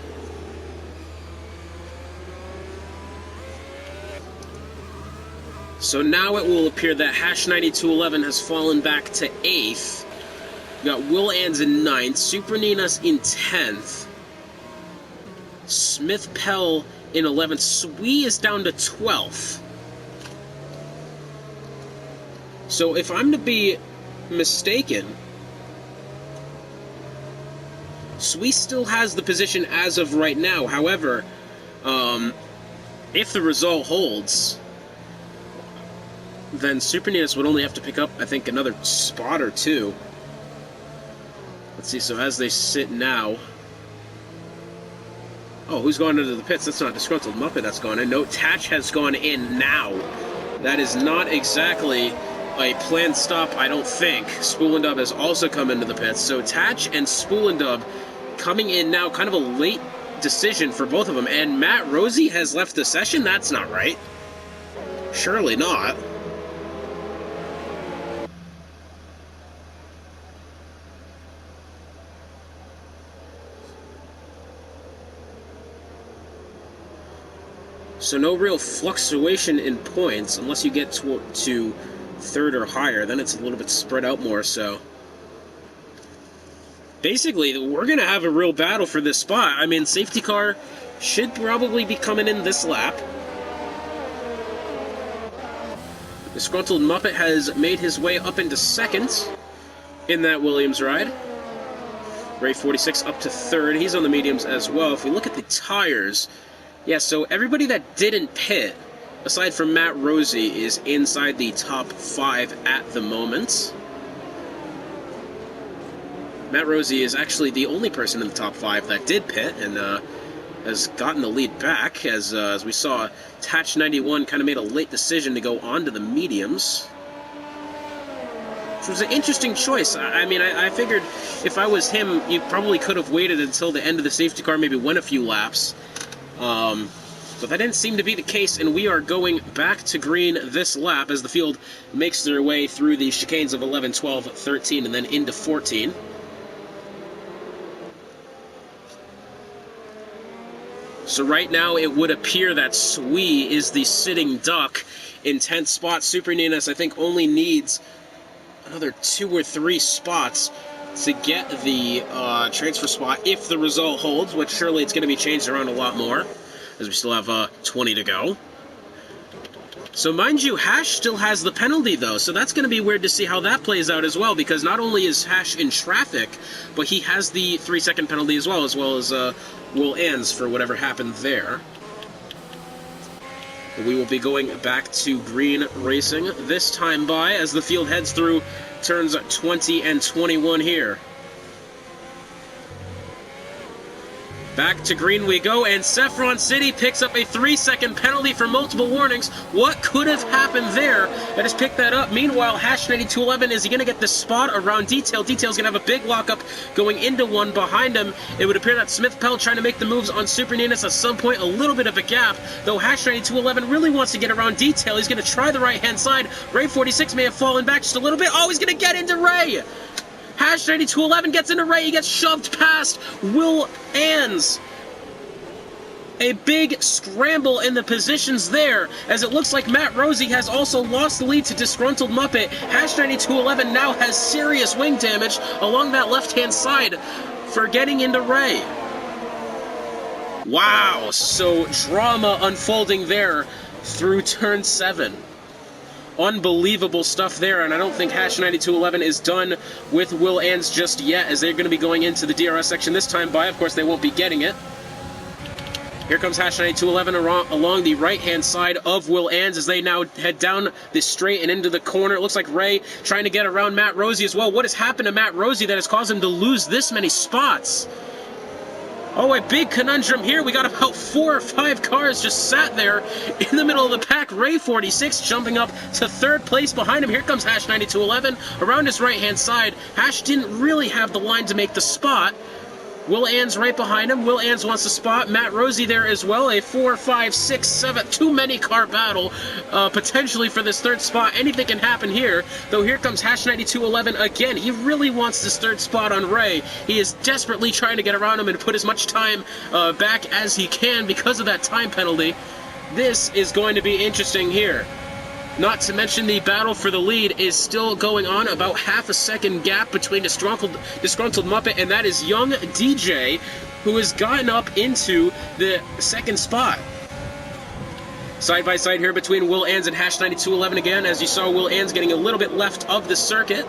So now it will appear that Hash 9211 has fallen back to 8th. We got Will Ans in 9th, Super Ninas in 10th, Smith Pell in 11th, Swee is down to 12th. So if I'm to be mistaken, Swee still has the position as of right now. However, if the result holds, then Super Ninas would only have to pick up, I think, another spot or 2. Let's see, so as they sit now... Oh, who's gone into the pits? That's not Disgruntled Muppet that's gone in. No, Tatch has gone in now. That is not exactly a planned stop, I don't think. Spool and Dub has also come into the pits. So Tatch and Spool and Dub coming in now, kind of a late decision for both of them. And Matt Rosie has left the session? That's not right. Surely not. So no real fluctuation in points unless you get to 3rd or higher. Then it's a little bit spread out more. So basically, we're going to have a real battle for this spot. I mean, safety car should probably be coming in this lap. Disgruntled Muppet has made his way up into 2nd in that Williams ride. Ray 46 up to 3rd. He's on the mediums as well. If we look at the tires... Yeah, so everybody that didn't pit, aside from Matt Rosie, is inside the top 5 at the moment. Matt Rosie is actually the only person in the top 5 that did pit, and has gotten the lead back, as we saw Tatch 91 kind of made a late decision to go on to the mediums. Which was an interesting choice. I mean, I figured if I was him, you probably could have waited until the end of the safety car, maybe went a few laps. But that didn't seem to be the case, and we are going back to green this lap as the field makes their way through the chicanes of 11, 12, 13, and then into 14. So right now it would appear that Sui is the sitting duck in 10th spot. Super Ninas, I think, only needs another 2 or 3 spots to get the transfer spot if the result holds, which surely it's going to be changed around a lot more, as we still have 20 to go. So mind you, Hash still has the penalty though, so that's going to be weird to see how that plays out as well, because not only is Hash in traffic, but he has the 3-second penalty as well as Will Ans for whatever happened there. We will be going back to green racing this time by as the field heads through turns 20 and 21 here. Back to green we go, and Saffron City picks up a 3-second penalty for multiple warnings. What could have happened there? That has picked that up. Meanwhile, Hash 9211, is he going to get the spot around Detail? Detail's going to have a big lockup going into one behind him. It would appear that Smith Pell trying to make the moves on Super Ninas at some point, a little bit of a gap, though Hash 9211 really wants to get around Detail. He's going to try the right-hand side. Ray 46 may have fallen back just a little bit. Oh, he's going to get into Ray! Hash 9211 gets into Ray, he gets shoved past Will Ans. A big scramble in the positions there, as it looks like Matt Rosie has also lost the lead to Disgruntled Muppet. Hash 9211 now has serious wing damage along that left-hand side for getting into Ray. Wow, so drama unfolding there through turn 7. Unbelievable stuff there, and I don't think Hash 9211 is done with Will Ans just yet, as they're going to be going into the DRS section this time by. Of course, they won't be getting it. Here comes Hash 9211 along the right-hand side of Will Ans as they now head down this straight and into the corner. It looks like Ray trying to get around Matt Rosie as well. What has happened to Matt Rosie that has caused him to lose this many spots? Oh, a big conundrum here. We got about 4 or 5 cars just sat there in the middle of the pack. Ray 46 jumping up to 3rd place behind him. Here comes Hash 9211 around his right-hand side. Hash didn't really have the line to make the spot. Will Ans right behind him. Will Ans wants to spot. Matt Rosie there as well. A 4, 5, 6, 7, too many car battle potentially for this 3rd spot. Anything can happen here. Though here comes Hash 9211 again. He really wants this 3rd spot on Ray. He is desperately trying to get around him and put as much time back as he can because of that time penalty. This is going to be interesting here. Not to mention the battle for the lead is still going on, about half a second gap between Disgruntled Muppet, and that is young DJ, who has gotten up into the 2nd spot. Side by side here between Will Ans and Hash 9211 again, as you saw Will Ans getting a little bit left of the circuit.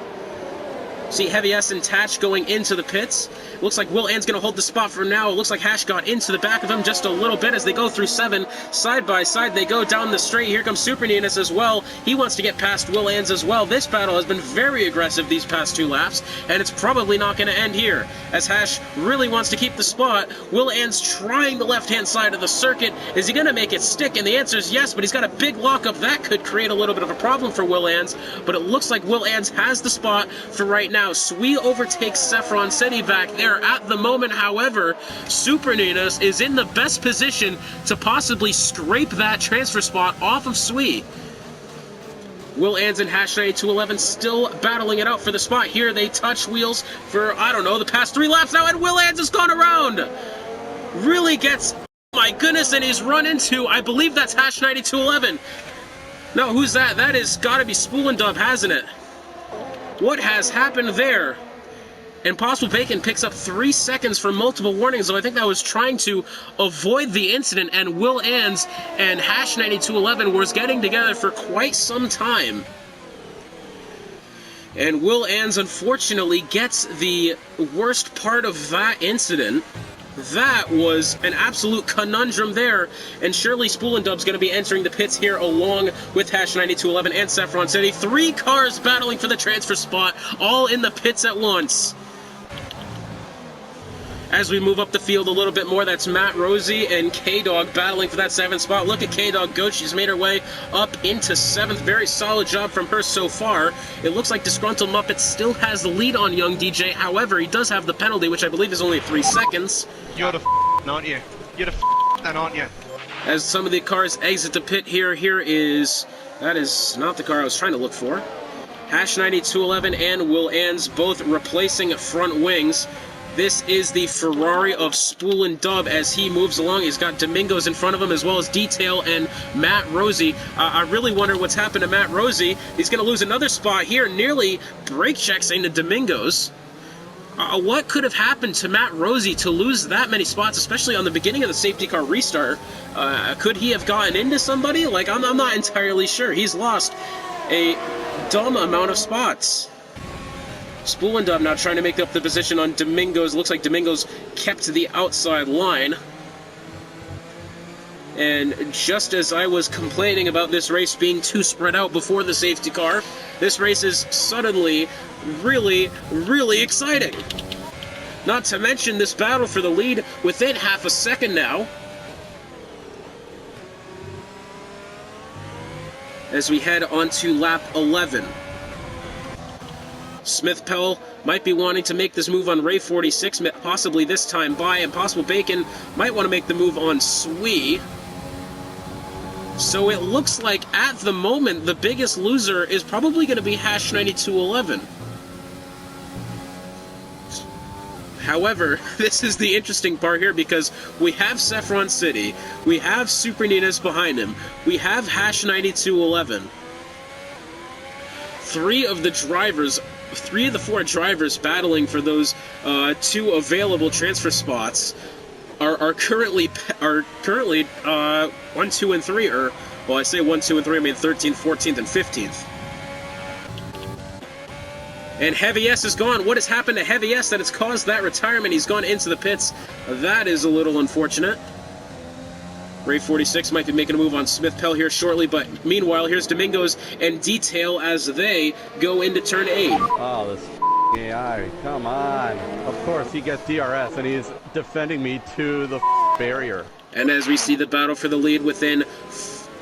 See Heavy S and Tatch going into the pits. Looks like Will Ans going to hold the spot for now. It looks like Hash got into the back of him just a little bit as they go through 7. Side by side, they go down the straight. Here comes Super Ninas as well. He wants to get past Will Ans as well. This battle has been very aggressive these past 2 laps, and it's probably not going to end here, as Hash really wants to keep the spot. Will Ans trying the left-hand side of the circuit. Is he going to make it stick? And the answer is yes, but he's got a big lockup. That could create a little bit of a problem for Will Ans, but it looks like Will Ans has the spot for right now. Sui overtakes Saffron City back there at the moment. However, Super Ninas is in the best position to possibly scrape that transfer spot off of Sui. Will Ans and Hash 9211 still battling it out for the spot here. They touch wheels for, I don't know, the past 3 laps now, and Will Ans has gone around. Really gets, oh my goodness, and he's run into, I believe that's Hash 9211. No, who's that? That is gotta be Spool and Dub, hasn't it? What has happened there? Impossible Bacon picks up 3 seconds for multiple warnings, though I think that was trying to avoid the incident, and Will Ans and Hash 9211 was getting together for quite some time. And Will Ans unfortunately gets the worst part of that incident. That was an absolute conundrum there, and surely Spool and Dub's going to be entering the pits here along with Hash 9211 and Saffron City. 3 cars battling for the transfer spot, all in the pits at once. As we move up the field a little bit more, that's Matt Rosie and K-Dog battling for that 7th spot. Look at K-Dog go. She's made her way up into 7th. Very solid job from her so far. It looks like Disgruntled Muppet still has the lead on Young DJ. However, he does have the penalty, which I believe is only 3 seconds. You're the aren't you? You're the aren't you? As some of the cars exit the pit here, that is not the car I was trying to look for. Hash 9211 and Will Ans both replacing front wings. This is the Ferrari of Spool and Dub as he moves along. He's got Domingos in front of him as well as Detail and Matt Rosie. I really wonder what's happened to Matt Rosie. He's going to lose another spot here, nearly brake checks into Domingos. What could have happened to Matt Rosie to lose that many spots, especially on the beginning of the safety car restart? Could he have gotten into somebody? Like, I'm not entirely sure. He's lost a dumb amount of spots. Spool and Dub now trying to make up the position on Domingos. Looks like Domingos kept the outside line. And just as I was complaining about this race being too spread out before the safety car, this race is suddenly really, really exciting. Not to mention this battle for the lead within half a second now. As we head on to lap 11. Smith Pell might be wanting to make this move on Ray 46, possibly this time by Impossible Bacon might want to make the move on Swee. So it looks like at the moment the biggest loser is probably going to be Hash 9211. However, this is the interesting part here because we have Saffron City, we have Super Ninas behind him, we have Hash 9211. Three of the 4 drivers battling for those 2 available transfer spots are currently 1, 2, and 3, or, well, I say 1, 2, and 3, I mean 13th, 14th, and 15th. And Heavy S is gone. What has happened to Heavy S that has caused that retirement? He's gone into the pits. That is a little unfortunate. Ray 46 might be making a move on Smith Pell here shortly, but meanwhile, here's Domingos and Detail as they go into turn 8. Oh, this AI. Come on. Of course, he gets DRS, and he's defending me to the barrier. And as we see the battle for the lead within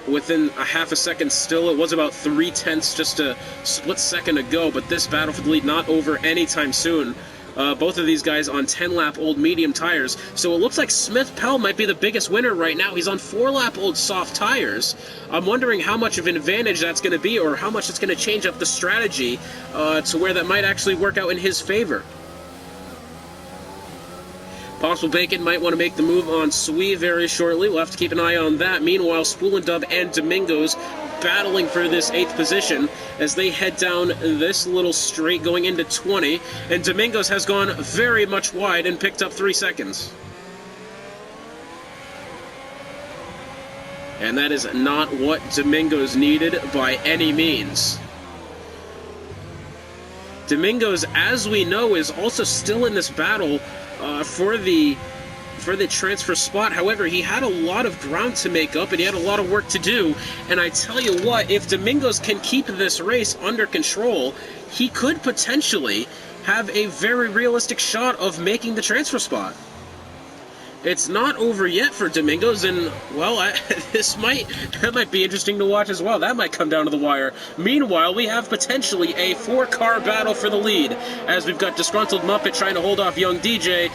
a half a second still, it was about 3/10 just a split second ago, but this battle for the lead not over anytime soon. Both of these guys on 10-lap old medium tires. So it looks like Smith Pell might be the biggest winner right now. He's on 4-lap old soft tires. I'm wondering how much of an advantage that's going to be or how much it's going to change up the strategy to where that might actually work out in his favor. Possible Bacon might want to make the move on Swee very shortly. We'll have to keep an eye on that. Meanwhile, Spool and Dub and Domingos battling for this 8th position as they head down this little straight going into 20. And Domingos has gone very much wide and picked up 3 seconds. And that is not what Domingos needed by any means. Domingos, as we know, is also still in this battle for the transfer spot. However, he had a lot of ground to make up and he had a lot of work to do. And I tell you what, if Domingos can keep this race under control, he could potentially have a very realistic shot of making the transfer spot. It's not over yet for Domingos, and, well, that might be interesting to watch as well. That might come down to the wire. Meanwhile, we have potentially a 4-car battle for the lead, as we've got Disgruntled Muppet trying to hold off Young DJ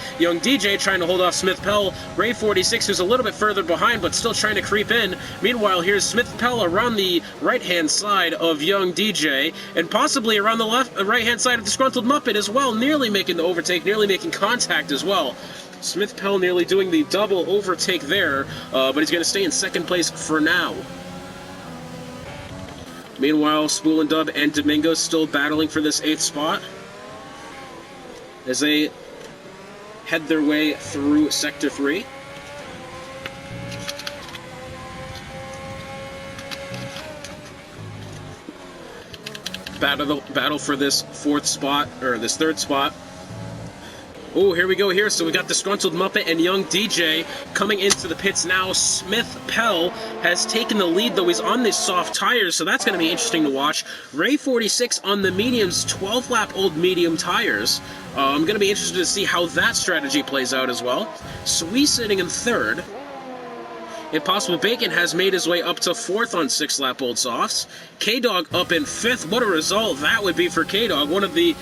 trying to hold off Smith Pell, Ray 46, who's a little bit further behind, but still trying to creep in. Meanwhile, here's Smith Pell around the right-hand side of Young DJ, and possibly around the right-hand side of Disgruntled Muppet as well, nearly making the overtake, nearly making contact as well. Smith Pell nearly doing the double overtake there, but he's going to stay in second place for now. Meanwhile, Spool and Dub and Domingos still battling for this 8th spot as they head their way through Sector 3. Battle for this 4th spot, or this 3rd spot. Oh, here we go here. So we got Disgruntled Muppet and Young DJ coming into the pits now. Smith Pell has taken the lead, though he's on these soft tires, so that's going to be interesting to watch. Ray 46 on the mediums, 12-lap-old medium tires. I'm going to be interested to see how that strategy plays out as well. Sweet sitting in third. Impossible Bacon has made his way up to fourth on 6-lap-old softs. K-Dog up in fifth. What a result that would be for K-Dog. One of the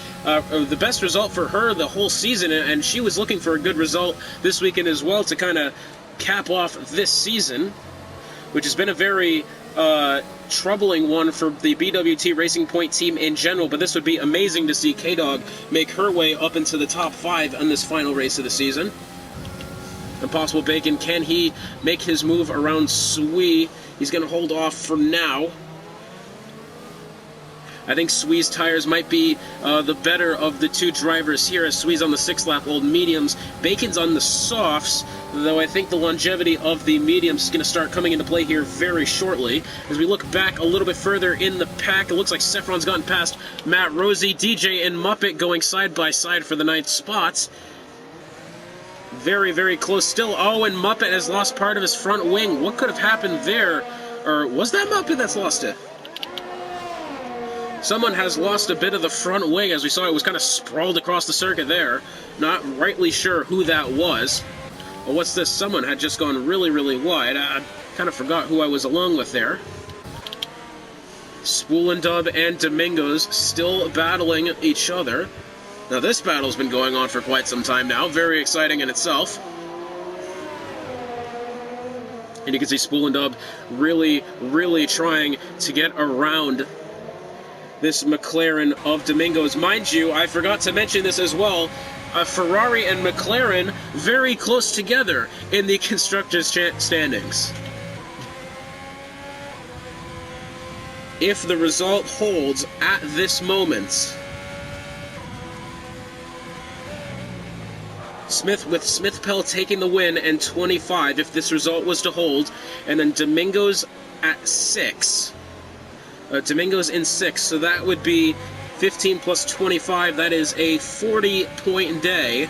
best result for her the whole season, and she was looking for a good result this weekend as well to kind of cap off this season, which has been a very troubling one for the BWT Racing Point team in general, but this would be amazing to see K-Dog make her way up into the top 5 on this final race of the season. Impossible Bacon, can he make his move around Sui? He's going to hold off for now. I think Sui's tires might be the better of the two drivers here, as Sui's on the 6-lap-old mediums. Bacon's on the softs, though I think the longevity of the mediums is going to start coming into play here very shortly. As we look back a little bit further in the pack, it looks like Sefron's gotten past Matt Rosie, DJ, and Muppet going side by side for the 9th spots. Very, very close still. Oh, and Muppet has lost part of his front wing. What could have happened there? Or was that Muppet that's lost it? Someone has lost a bit of the front wing. As we saw, it was kind of sprawled across the circuit there. Not rightly sure who that was. Well, what's this? Someone had just gone really, really wide. I kind of forgot who I was along with there. Spool and Dub and Domingos still battling each other. Now, this battle's been going on for quite some time now. Very exciting in itself. And you can see Spool and Dub really, really trying to get around this McLaren of Domingos. Mind you, I forgot to mention this as well. Ferrari and McLaren very close together in the constructors' standings. If the result holds at this moment, Smith Pell taking the win and 25 if this result was to hold, and then Domingos at 6. Domingos in 6, so that would be 15 plus 25. That is a 40-point day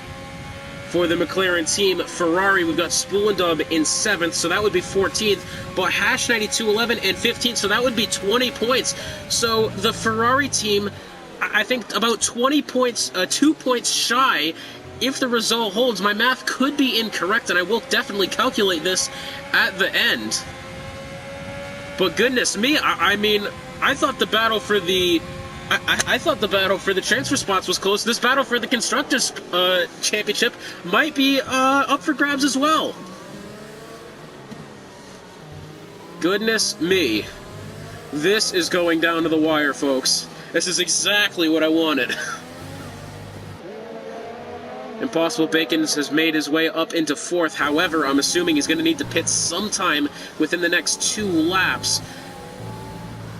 for the McLaren team. Ferrari, we've got Spool and Dub in 7th, so that would be 14th. But Hash 9211 and 15th, so that would be 20 points. So the Ferrari team, I think about 20 points, 2 points shy. If the result holds, my math could be incorrect, and I will definitely calculate this at the end. But goodness me, I mean, I thought the battle for the I thought the battle for the transfer spots was close. This battle for the Constructors' Championship might be up for grabs as well. Goodness me. This is going down to the wire, folks. This is exactly what I wanted. Impossible Bacons has made his way up into 4th. However, I'm assuming he's going to need to pit sometime within the next 2 laps.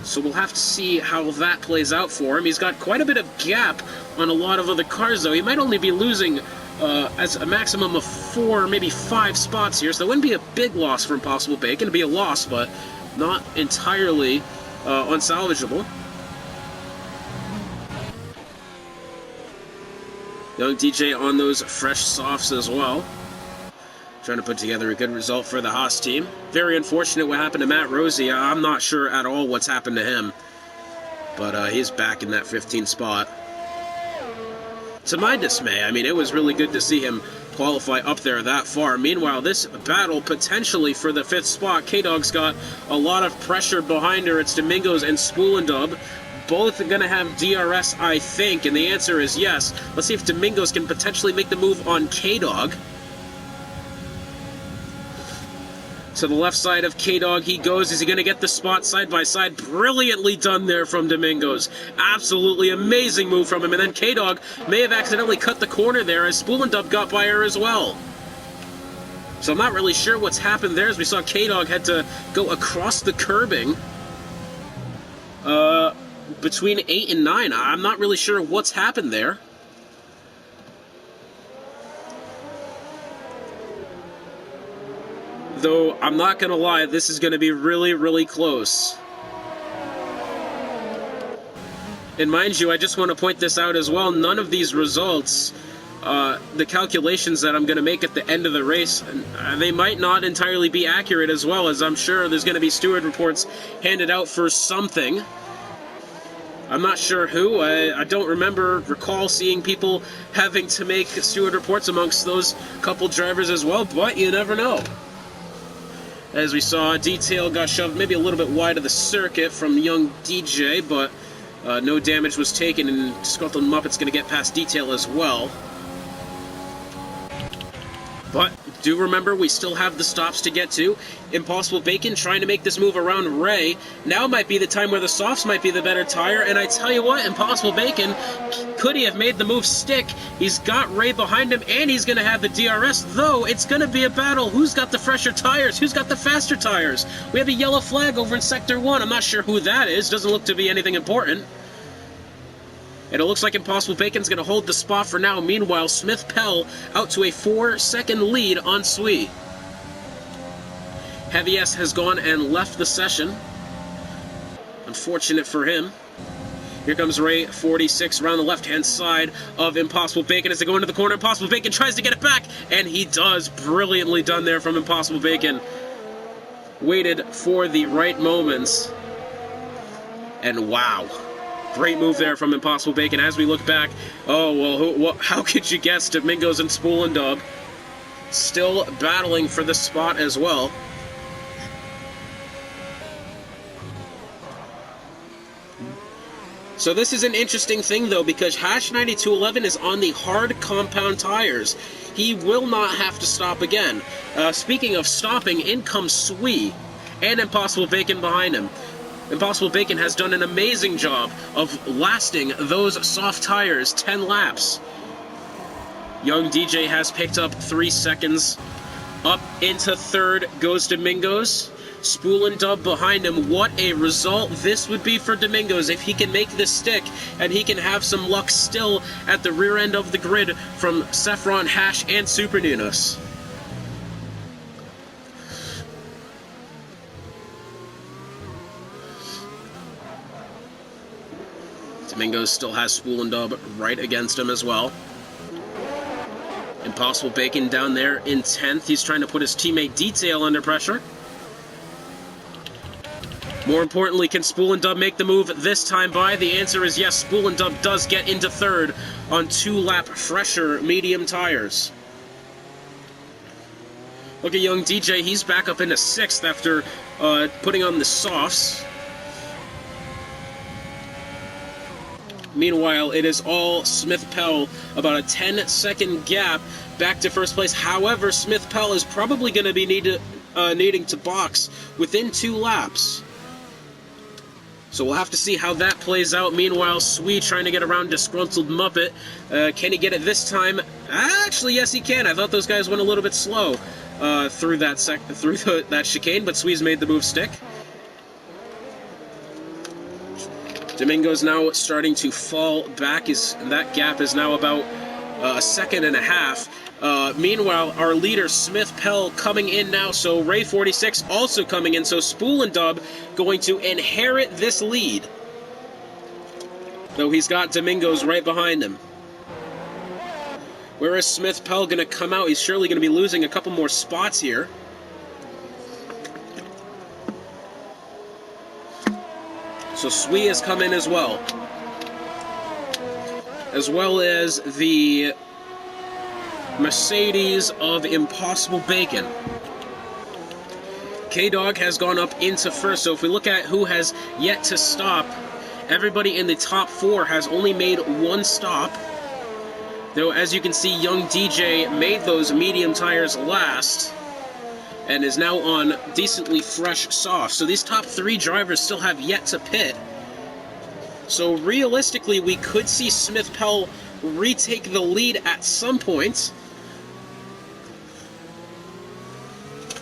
So we'll have to see how that plays out for him. He's got quite a bit of gap on a lot of other cars, though. He might only be losing as a maximum of 4, maybe 5 spots here. So that wouldn't be a big loss for Impossible Bacon. It'd be a loss, but not entirely unsalvageable. Young DJ on those fresh softs as well. Trying to put together a good result for the Haas team. Very unfortunate what happened to Matt Rosie. I'm not sure at all what's happened to him. But he's back in that 15th spot. To my dismay, I mean, it was really good to see him qualify up there that far. Meanwhile, this battle potentially for the 5th spot, K-Dog's got a lot of pressure behind her. It's Domingos and Spool and Dub. Both are going to have DRS, I think, and the answer is yes. Let's see if Domingos can potentially make the move on K-Dog. To the left side of K-Dog he goes. Is he going to get the spot side by side? Brilliantly done there from Domingos. Absolutely amazing move from him. And then K-Dog may have accidentally cut the corner there as Spool and Dub got by her as well. So I'm not really sure what's happened there, as we saw K-Dog had to go across the curbing. Between 8 and 9. I'm not really sure what's happened there. Though, I'm not going to lie, this is going to be really, really close. And mind you, I just want to point this out as well, none of these results the calculations that I'm going to make at the end of the race, they might not entirely be accurate, as well as I'm sure there's going to be steward reports handed out for something. I'm not sure who. I don't recall seeing people having to make steward reports amongst those couple drivers as well, but you never know. As we saw, detail got shoved maybe a little bit wide of the circuit from young DJ, but no damage was taken, and Disgruntled Muppet's going to get past detail as well. But do remember, we still have the stops to get to. Impossible Bacon trying to make this move around Ray. Now might be the time where the softs might be the better tire, and I tell you what, Impossible Bacon, could he have made the move stick? He's got Ray behind him, and he's going to have the DRS, though it's going to be a battle. Who's got the fresher tires? Who's got the faster tires? We have a yellow flag over in Sector 1. I'm not sure who that is. Doesn't look to be anything important. And it looks like Impossible Bacon's going to hold the spot for now. Meanwhile, Smith Pell out to a 4-second lead on Sui. Heavy S has gone and left the session. Unfortunate for him. Here comes Ray 46 around the left-hand side of Impossible Bacon as they go into the corner. Impossible Bacon tries to get it back, and he does. Brilliantly done there from Impossible Bacon. Waited for the right moments. And wow. Great move there from Impossible Bacon. As we look back, oh, well, how could you guess Domingos and Spool and Dub still battling for the spot as well. So this is an interesting thing, though, because Hash 9211 is on the hard compound tires. He will not have to stop again. Speaking of stopping, in comes Sui and Impossible Bacon behind him. Impossible Bacon has done an amazing job of lasting those soft tires 10 laps. Young DJ has picked up 3 seconds. Up into third goes Domingos. Spool and Dub behind him. What a result this would be for Domingos if he can make this stick and he can have some luck still at the rear end of the grid from Saffron, Hash, and Super Ninos. Domingos still has Spool and Dub right against him as well. Impossible Bacon down there in 10th. He's trying to put his teammate Detail under pressure. More importantly, can Spool and Dub make the move this time by? The answer is yes. Spool and Dub does get into third on 2-lap fresher medium tires. Look at young DJ. He's back up into 6th after putting on the softs. Meanwhile, it is all Smith Pell, about a 10-second gap back to first place. However, Smith Pell is probably going to be needing to box within 2 laps. So we'll have to see how that plays out. Meanwhile, Sui trying to get around Disgruntled Muppet. Can he get it this time? Actually, yes, he can. I thought those guys went a little bit slow through that chicane, but Sui's made the move stick. Domingo's now starting to fall back. That gap is now about a second and a half. Meanwhile, our leader, Smith Pell, coming in now. So Ray 46 also coming in. So Spool and Dub going to inherit this lead. Though he's got Domingos right behind him. Where is Smith Pell going to come out? He's surely going to be losing a couple more spots here. So Sui has come in as well as the Mercedes of Impossible Bacon. K-Dog has gone up into first, so if we look at who has yet to stop, everybody in the top 4 has only made 1 stop. Though, as you can see, young DJ made those medium tires last and is now on decently fresh soft. So these top 3 drivers still have yet to pit. So realistically, we could see Smith Pell retake the lead at some point.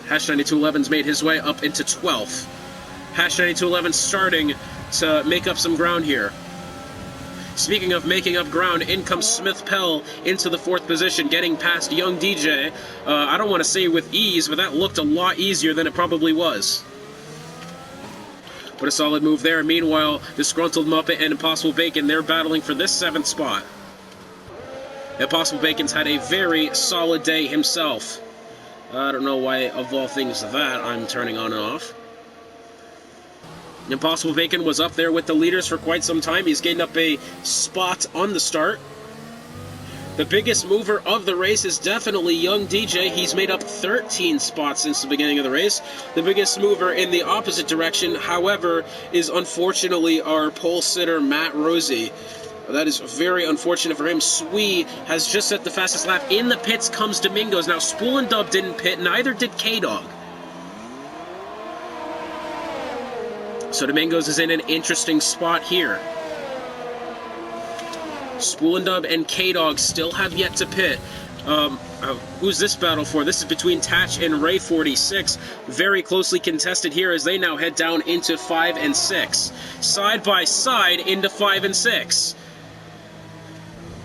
Hash 9211's made his way up into 12th. Hash 9211 starting to make up some ground here. Speaking of making up ground, in comes Smith Pell into the 4th position, getting past young DJ. I don't want to say with ease, but that looked a lot easier than it probably was. But a solid move there. Meanwhile, Disgruntled Muppet and Impossible Bacon, they're battling for this 7th spot. Impossible Bacon's had a very solid day himself. I don't know why, of all things, that I'm turning on and off. Impossible Bacon was up there with the leaders for quite some time. He's gained up a spot on the start. The biggest mover of the race is definitely Young DJ. He's made up 13 spots since the beginning of the race. The biggest mover in the opposite direction, however, is unfortunately our pole sitter, Matt Rosie. That is very unfortunate for him. Swee has just set the fastest lap. In the pits comes Domingos. Now, Spool and Dub didn't pit, neither did K-Dog. So Domingos is in an interesting spot here. Spool and Dub and K-Dog still have yet to pit. Who's this battle for? This is between Tatch and Ray 46. Very closely contested here as they now head down into 5 and 6. Side by side into 5 and 6.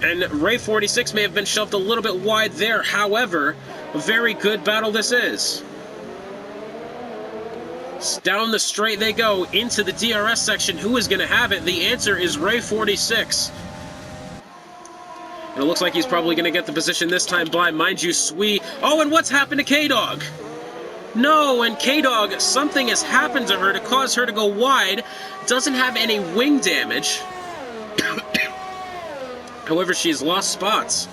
And Ray 46 may have been shoved a little bit wide there. However, a very good battle this is. Down the straight they go into the DRS section. Who is going to have it? The answer is Ray 46. And it looks like he's probably going to get the position this time by, mind you, Swee. Oh, and what's happened to K-Dog? No, and K-Dog, something has happened to her to cause her to go wide. Doesn't have any wing damage. However, she's lost spots.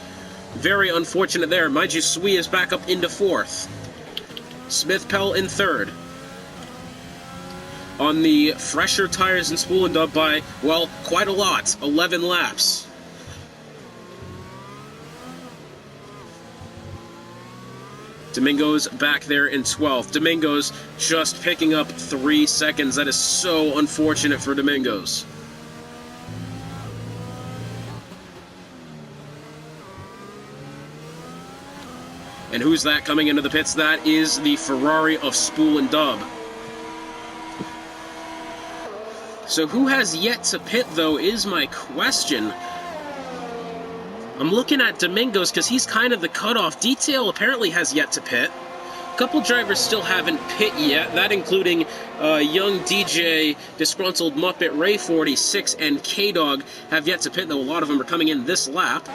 Very unfortunate there. Mind you, Swee is back up into 4th. Smith Pell in 3rd. On the fresher tires in Spool and Dub by, well, quite a lot. 11 laps. Domingos back there in 12th. Domingos just picking up 3 seconds. That is so unfortunate for Domingos. And who's that coming into the pits? That is the Ferrari of Spool and Dub. So who has yet to pit, though, is my question. I'm looking at Domingos because he's kind of the cutoff. Detail apparently has yet to pit. A couple drivers still haven't pit yet, that including Young DJ, Disgruntled Muppet, Ray 46, and K-Dog have yet to pit, though a lot of them are coming in this lap.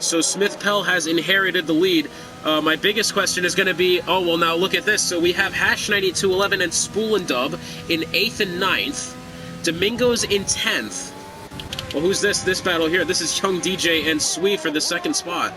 So Smith Pell has inherited the lead. My biggest question is going to be, oh, well, now look at this. So we have Hash 9211 and Spool and Dub in 8th and 9th. Domingos in 10th. Well, who's this battle here? This is Young DJ and Swee for the 2nd spot.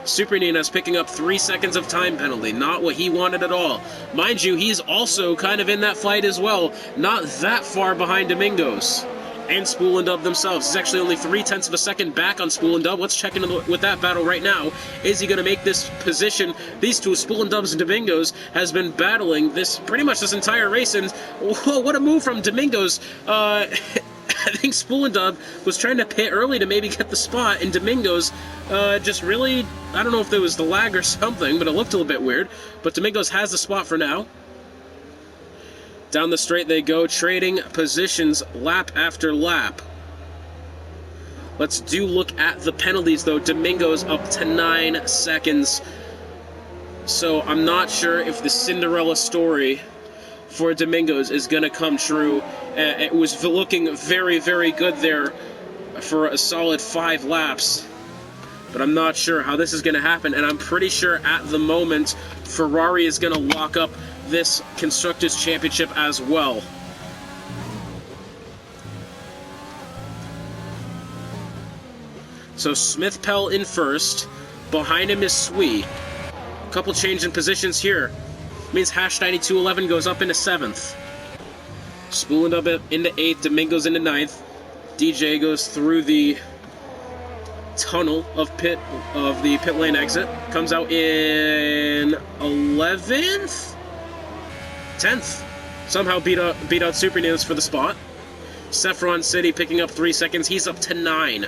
Super Nina's picking up 3 seconds of time penalty. Not what he wanted at all. Mind you, he's also kind of in that fight as well. Not that far behind Domingos and Spool and Dub themselves. He's actually only 0.3 of a second back on Spool and Dub. Let's check in with that battle right now. Is he going to make this position? These two, Spool and Dubs and Domingos, has been battling this pretty much this entire race, and whoa, what a move from Domingos. I think Spool and Dub was trying to pit early to maybe get the spot, and Domingos just really, I don't know if there was the lag or something, but it looked a little bit weird. But Domingos has the spot for now. Down the straight they go, trading positions lap after lap. Let's look at the penalties, though. Domingos up to 9 seconds. So I'm not sure if the Cinderella story for Domingos is going to come true. It was looking very, very good there for a solid 5 laps. But I'm not sure how this is going to happen. And I'm pretty sure at the moment, Ferrari is going to lock up this Constructors' Championship as well. So Smith Pell in first. Behind him is Swee. Couple change in positions here. Means Hash 9211 goes up into 7th. Spool and Dub into 8th. Domingos into 9th. DJ goes through the tunnel of the pit lane exit. Comes out in 11th? 10th. Somehow beat out Super News for the spot. Saffron City picking up 3 seconds. He's up to 9.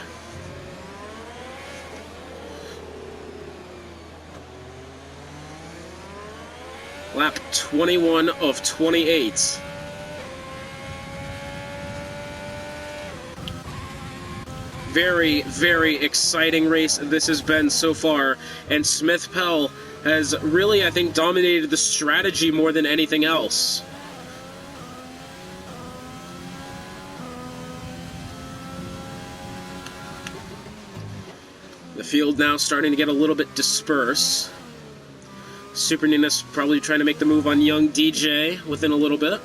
Lap 21 of 28. Very, very exciting race this has been so far, and Smith Pell has really, I think, dominated the strategy more than anything else. The field now starting to get a little bit dispersed. Super Ninus probably trying to make the move on young DJ within a little bit.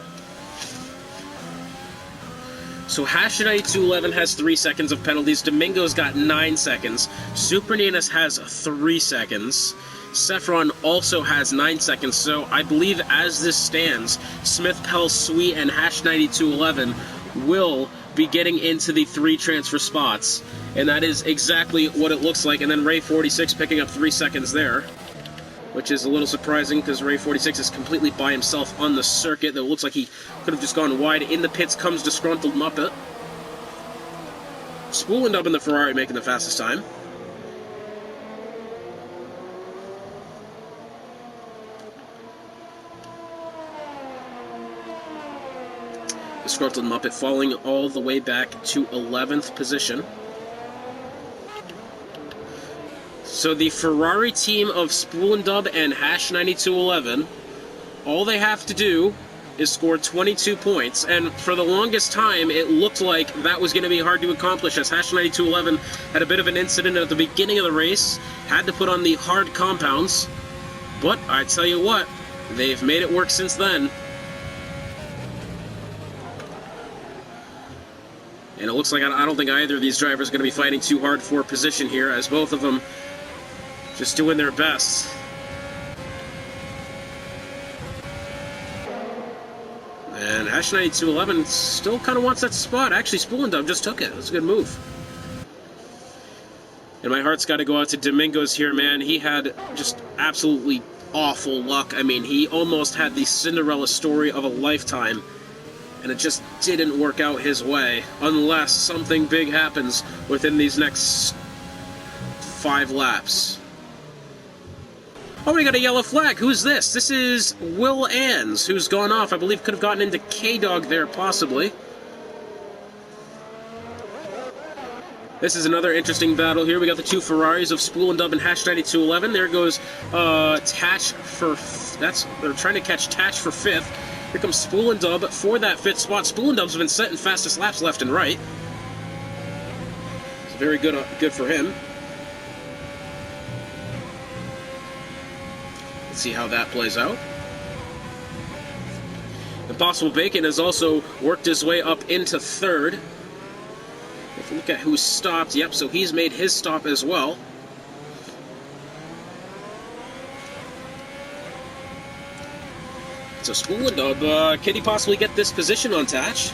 So Hash 9211 has 3 seconds of penalties. Domingo's got 9 seconds. Super Ninus has 3 seconds. Saffron also has 9 seconds. So I believe as this stands, Smith, Pell, Sweet, and Hash 9211 will be getting into the 3 transfer spots. And that is exactly what it looks like. And then Ray 46 picking up 3 seconds there, which is a little surprising because Ray 46 is completely by himself on the circuit. That looks like he could have just gone wide. In the pits comes Disgruntled Muppet. Spooling up in the Ferrari making the fastest time. Disgruntled Muppet falling all the way back to 11th position. So the Ferrari team of Spoolendub and Hash 9211, all they have to do is score 22 points. And for the longest time, it looked like that was going to be hard to accomplish, as Hash 9211 had a bit of an incident at the beginning of the race, had to put on the hard compounds. But I tell you what, they've made it work since then. And it looks like I don't think either of these drivers are going to be fighting too hard for position here, as both of them just doing their best. And Hash 9211 still kind of wants that spot. Actually, Spoolendub just took it. That's a good move. And my heart's got to go out to Domingos here, man. He had just absolutely awful luck. I mean, he almost had the Cinderella story of a lifetime, and it just didn't work out his way, unless something big happens within these next 5 laps. Oh, we got a yellow flag. Who's this? This is Will Ans, who's gone off. I believe could have gotten into K-Dog there, possibly. This is another interesting battle here. We got the 2 Ferraris of Spoolendub and Hash 9211. There goes Tatch for... They're trying to catch Tatch for 5th. Here comes Spoolendub for that 5th spot. Spoolendub's been setting fastest laps left and right. It's very good for him. See how that plays out. Impossible Bacon has also worked his way up into 3rd. If we look at who stopped, yep, so he's made his stop as well. So Spoolendub, can he possibly get this position on Tatch?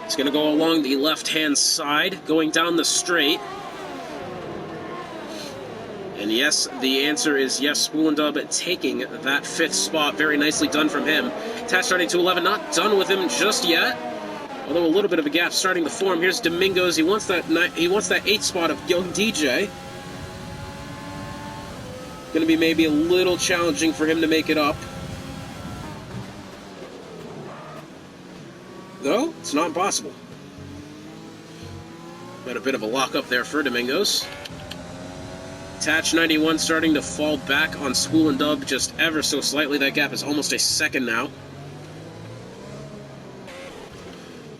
It's going to go along the left-hand side, going down the straight. And yes, the answer is yes, Spoolendub taking that 5th spot. Very nicely done from him. Tatch starting to 11, not done with him just yet. Although a little bit of a gap starting to form. Here's Domingos. He wants that 8th spot of young DJ. Going to be maybe a little challenging for him to make it up. Though, it's not impossible. Got a bit of a lock-up there for Domingos. Tatch 91 starting to fall back on Spoolendub just ever so slightly. That gap is almost a second now.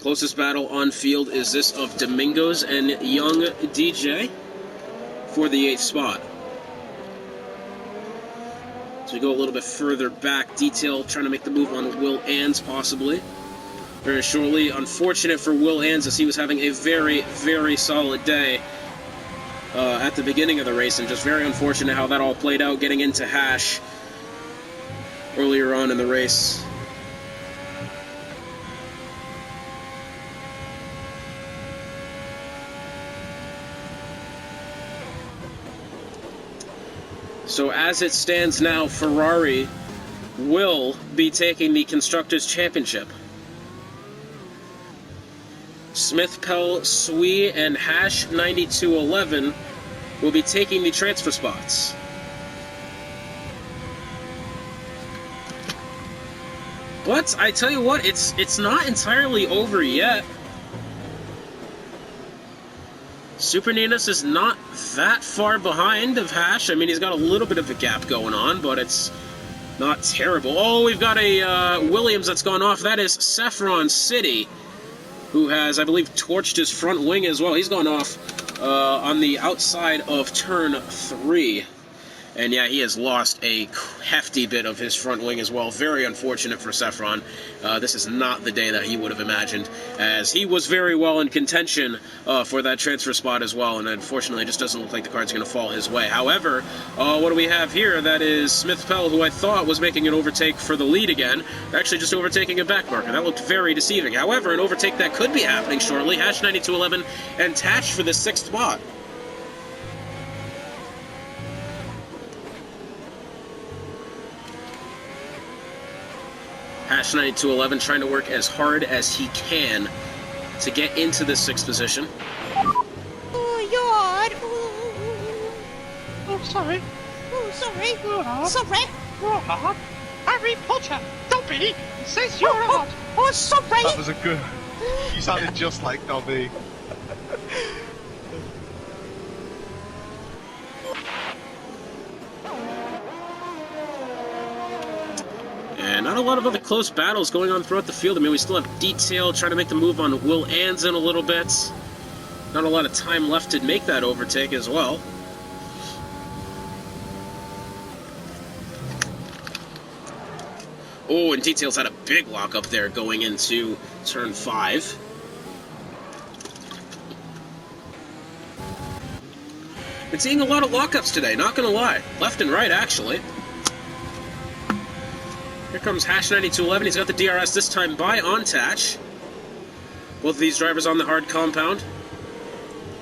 Closest battle on field is this of Domingos and young DJ for the 8th spot. So we go a little bit further back, Detail trying to make the move on Will Ans possibly. Very shortly. Unfortunate for Will Ans, as he was having a very, very solid day at the beginning of the race, and just very unfortunate how that all played out, getting into Hash earlier on in the race. So as it stands now, Ferrari will be taking the Constructors' Championship. Smith, Pell, Swee, and Hash 9211 will be taking the transfer spots. But I tell you what, it's not entirely over yet. Super Ninus is not that far behind of Hash. I mean, he's got a little bit of a gap going on, but it's not terrible. Oh, we've got a Williams that's gone off. That is Saffron City. who has, I believe, torched his front wing as well. He's gone off on the outside of turn 3. And yeah, he has lost a hefty bit of his front wing as well. Very unfortunate for Saffron. This is not the day that he would have imagined, as he was very well in contention for that transfer spot as well, and unfortunately it just doesn't look like the card's going to fall his way. However, what do we have here? That is Smith Pell, who I thought was making an overtake for the lead again, actually just overtaking a back marker. That looked very deceiving. However, an overtake that could be happening shortly. Hash 9211 and Tatch for the 6th spot. Hash 9211 trying to work as hard as he can to get into the 6th position. Oh, yawn. Oh, sorry. Oh, sorry. Oh, Sorry. oh, Harry Potter, Dobby, says you're hot. Oh, sorry. That was a good. You sounded just like Dobby. And not a lot of other close battles going on throughout the field. I mean, we still have Detail trying to make the move on Will Anzen a little bit. Not a lot of time left to make that overtake as well. Oh, and Detail's had a big lock up there going into turn 5. Been seeing a lot of lockups today, not gonna lie. Left and right, actually. Here comes Hash 9211. He's got the DRS this time by Ontach. Both of these drivers on the hard compound.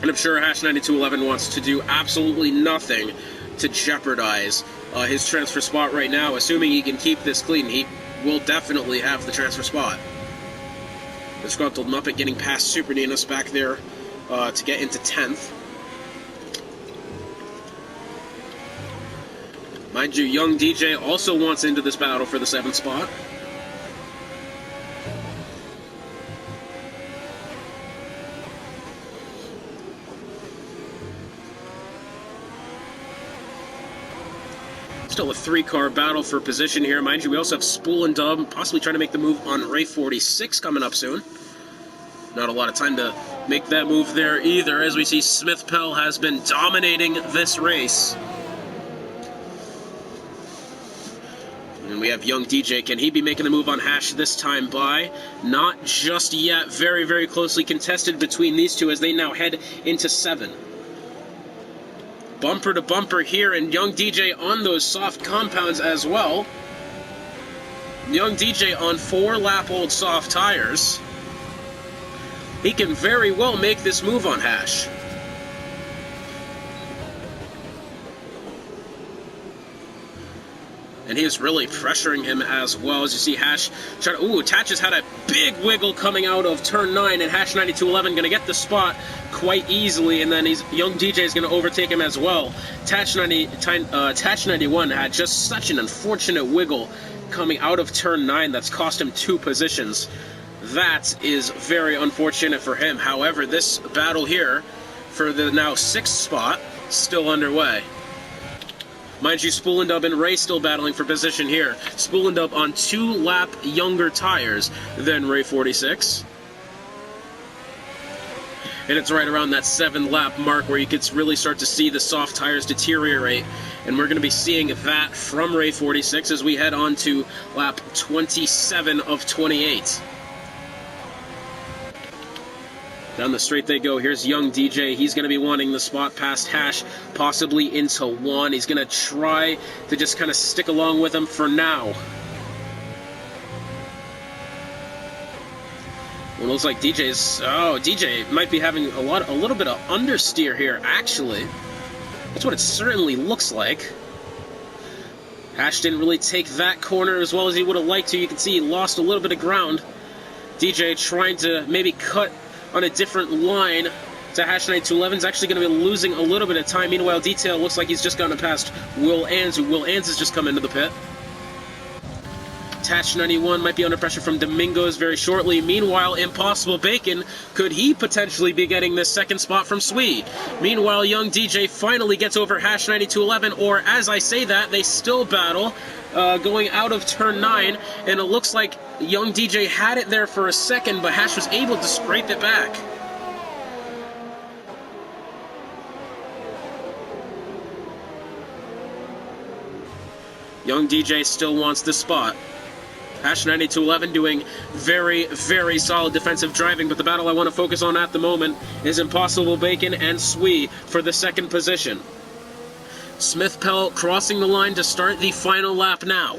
And I'm sure Hash 9211 wants to do absolutely nothing to jeopardize his transfer spot right now. Assuming he can keep this clean, he will definitely have the transfer spot. The Disgruntled Muppet getting past Super Ninos back there to get into 10th. Mind you, Young DJ also wants into this battle for the 7th spot. Still a 3-car battle for position here. Mind you, we also have Spool and Dub possibly trying to make the move on Ray 46 coming up soon. Not a lot of time to make that move there either, as we see Smith Pell has been dominating this race. And we have Young DJ. Can he be making the move on Hash this time by? Not just yet. Very, very closely contested between these two as they now head into 7. Bumper to bumper here, and Young DJ on those soft compounds as well. Young DJ on 4-lap-old soft tires. He can very well make this move on Hash. And he is really pressuring him as well. As you see Hash try to... Ooh, Tatch has had a big wiggle coming out of turn 9, and Hash 9211 going to get the spot quite easily, and then Young DJ is going to overtake him as well. Tatch 91 had just such an unfortunate wiggle coming out of turn 9 that's cost him 2 positions. That is very unfortunate for him. However, this battle here for the now 6th spot still underway. Mind you, Spool and Dub and Ray still battling for position here. Spool and Dub on 2-lap younger tires than Ray 46. And it's right around that 7-lap mark where you could really start to see the soft tires deteriorate. And we're going to be seeing that from Ray 46 as we head on to lap 27 of 28. Down the straight they go. Here's Young DJ. He's going to be wanting the spot past Hash, possibly into 1. He's going to try to just kind of stick along with him for now. It looks like DJ's... Oh, DJ might be having a little bit of understeer here, actually. That's what it certainly looks like. Hash didn't really take that corner as well as he would have liked to. You can see he lost a little bit of ground. DJ trying to maybe cut on a different line to Hash 9211. Is actually going to be losing a little bit of time. Meanwhile, Detail looks like he's just gone past Will Ans, who Will Ans has just come into the pit. Tatch 91 might be under pressure from Domingos very shortly. Meanwhile, Impossible Bacon, could he potentially be getting this 2nd spot from Swede? Meanwhile, Young DJ finally gets over Hash 9211, or as I say that, they still battle going out of turn 9, and it looks like Young DJ had it there for a second, but Hash was able to scrape it back. Young DJ still wants the spot. Hash 9211 doing very, very solid defensive driving, but the battle I want to focus on at the moment is Impossible Bacon and Swee for the second position. Smith Pell crossing the line to start the final lap now.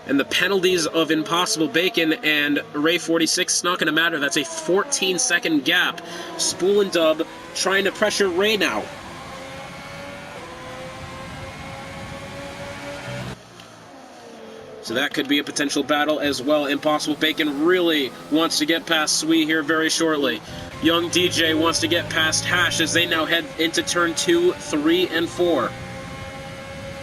And the penalties of Impossible Bacon and Ray 46 is not going to matter. That's a 14-second gap. Spool and Dub trying to pressure Ray now. So that could be a potential battle as well. Impossible Bacon really wants to get past Swee here very shortly. Young DJ wants to get past Hash as they now head into turn 2, 3, and 4.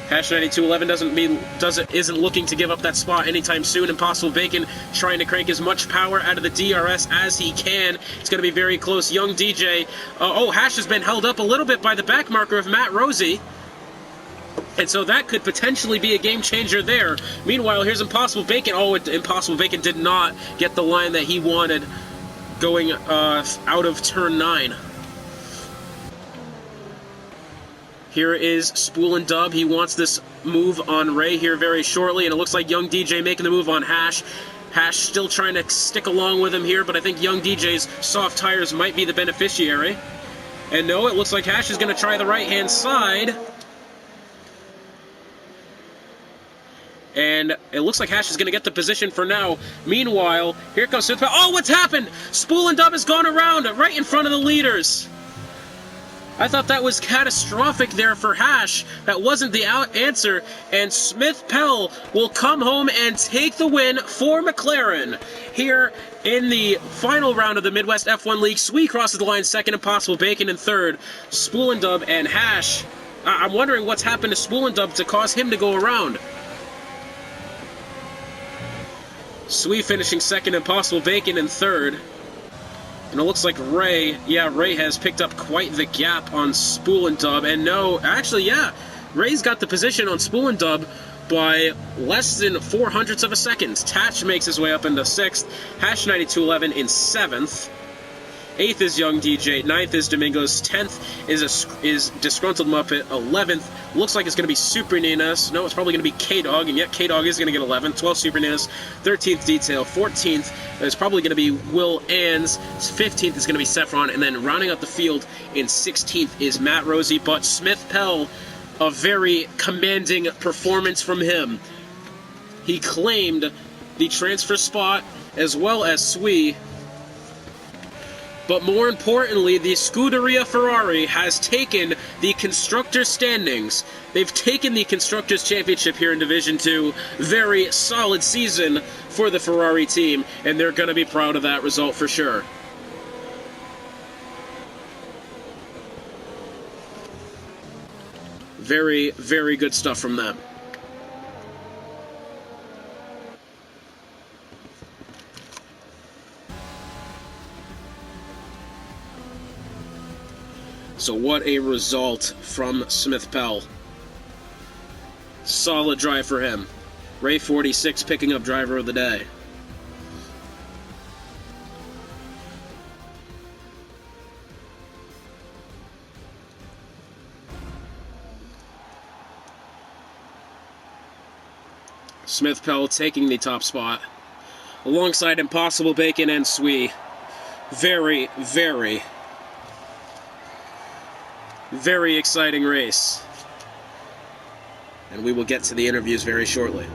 Hash 9211 isn't looking to give up that spot anytime soon. Impossible Bacon trying to crank as much power out of the DRS as he can. It's going to be very close. Young DJ. Hash has been held up a little bit by the back marker of Matt Rosie. And so that could potentially be a game changer there. Meanwhile, here's Impossible Bacon. Impossible Bacon did not get the line that he wanted going out of turn 9. Here is Spool and Dub. He wants this move on Ray here very shortly, and it looks like Young DJ making the move on Hash. Hash still trying to stick along with him here, but I think Young DJ's soft tires might be the beneficiary. And no, it looks like Hash is going to try the right-hand side. And it looks like Hash is going to get the position for now. Meanwhile, here comes Smith. Oh, what's happened? Spool and Dub has gone around right in front of the leaders. I thought that was catastrophic there for Hash. That wasn't the answer. And Smith Pell will come home and take the win for McLaren. Here in the final round of the Midwest F1 League, Swee crosses the line second, Impossible Bacon in third. Spool and Dub and Hash. I'm wondering what's happened to Spool and Dub to cause him to go around. Swee finishing second, Impossible Bacon in third. And it looks like Ray has picked up quite the gap on Spool and Dub. And no, actually, Ray's got the position on Spool and Dub by less than 0.04 of a second. Tatch makes his way up into 6th. Hash 9211 in 7th. 8th is Young DJ. 9th is Domingos. 10th is Disgruntled Muppet. 11th looks like it's going to be Super Ninas. No, it's probably going to be K-Dog, and yet K-Dog is going to get 11th. 12th Super Ninas. 13th Detail. 14th is probably going to be Will Ans. 15th is going to be Saffron, and then rounding out the field in 16th is Matt Rosie. But Smith Pell, a very commanding performance from him. He claimed the transfer spot as well as Swee. But more importantly, the Scuderia Ferrari has taken the Constructors' standings. They've taken the Constructors' Championship here in Division 2. Very solid season for the Ferrari team, and they're going to be proud of that result for sure. Very, very good stuff from them. So what a result from Smith Pell. Solid drive for him. Ray 46 picking up driver of the day. Smith Pell taking the top spot alongside Impossible Bacon and Swee. Very, very exciting race. And we will get to the interviews very shortly.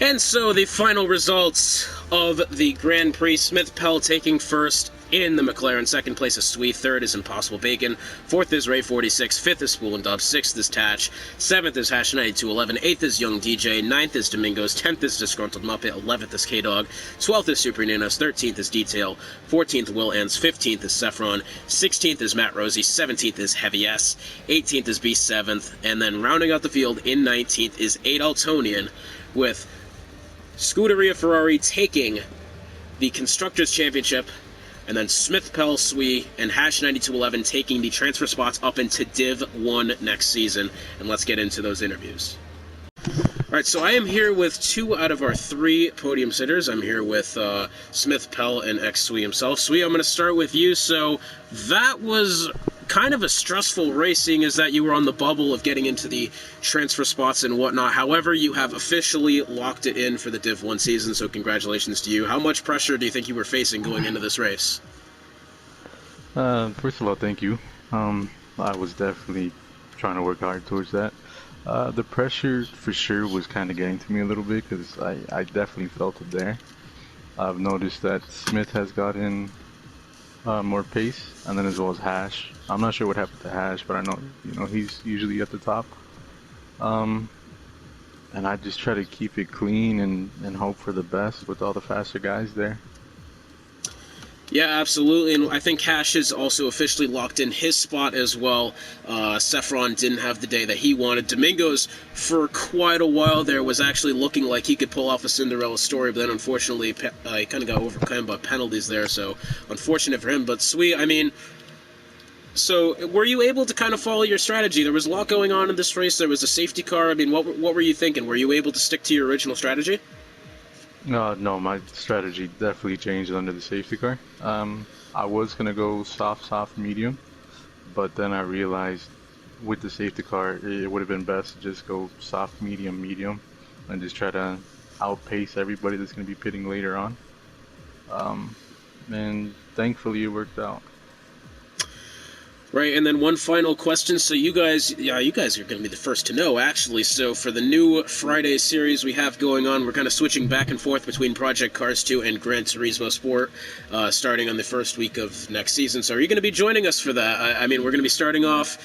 And so the final results of the Grand Prix. Smith Pell taking first, in the McLaren. Second place is Sweet. Third is Impossible Bacon. Fourth is Ray 46. Fifth is Spool and Dub. Sixth is Tatch. Seventh is Hash 9211. Eighth is Young DJ. Ninth is Domingos. 10th is Disgruntled Muppet. 11th is K-Dog. 12th is Super Ninos. 13th is Detail. 14th Will Ends. 15th is Saffron. 16th is Matt Rosie. 17th is Heavy S. 18th is Beast 7th. And then rounding out the field in 19th is Adaltonian, with Scuderia Ferrari taking the Constructors' Championship, and then Smith, Pell, Swee, and Hash 9211 taking the transfer spots up into Div 1 next season. And let's get into those interviews. Alright, so I am here with 2 out of our 3 podium sitters. I'm here with Smith, Pell, and ex-Swee himself. Swee, I'm going to start with you. So that was kind of a stressful race, seeing as that you were on the bubble of getting into the transfer spots and whatnot. However, you have officially locked it in for the Div 1 season, so congratulations to you. How much pressure do you think you were facing going into this race? First of all, thank you. I was definitely trying to work hard towards that. The pressure for sure was kind of getting to me a little bit, because I definitely felt it there. I've noticed that Smith has gotten more pace, and then as well as Hash. I'm not sure what happened to Hash, but I know he's usually at the top. And I just try to keep it clean and hope for the best with all the faster guys there. Yeah, absolutely, and I think Hash is also officially locked in his spot as well. Saffron didn't have the day that he wanted. Domingos, for quite a while there, was actually looking like he could pull off a Cinderella story, but then unfortunately he kind of got overcome by penalties there, so unfortunate for him. But Swee, I mean, so were you able to kind of follow your strategy? There was a lot going on in this race. There was a safety car. I mean, what were you thinking? Were you able to stick to your original strategy? No, my strategy definitely changed under the safety car. I was going to go soft, medium, but then I realized with the safety car, it would have been best to just go soft, medium, and just try to outpace everybody that's going to be pitting later on. And thankfully it worked out. Right, and then one final question. So you guys are going to be the first to know, actually. So for the new Friday series we have going on, we're kind of switching back and forth between Project Cars 2 and Gran Turismo Sport, starting on the first week of next season. So are you going to be joining us for that? I mean, we're going to be starting off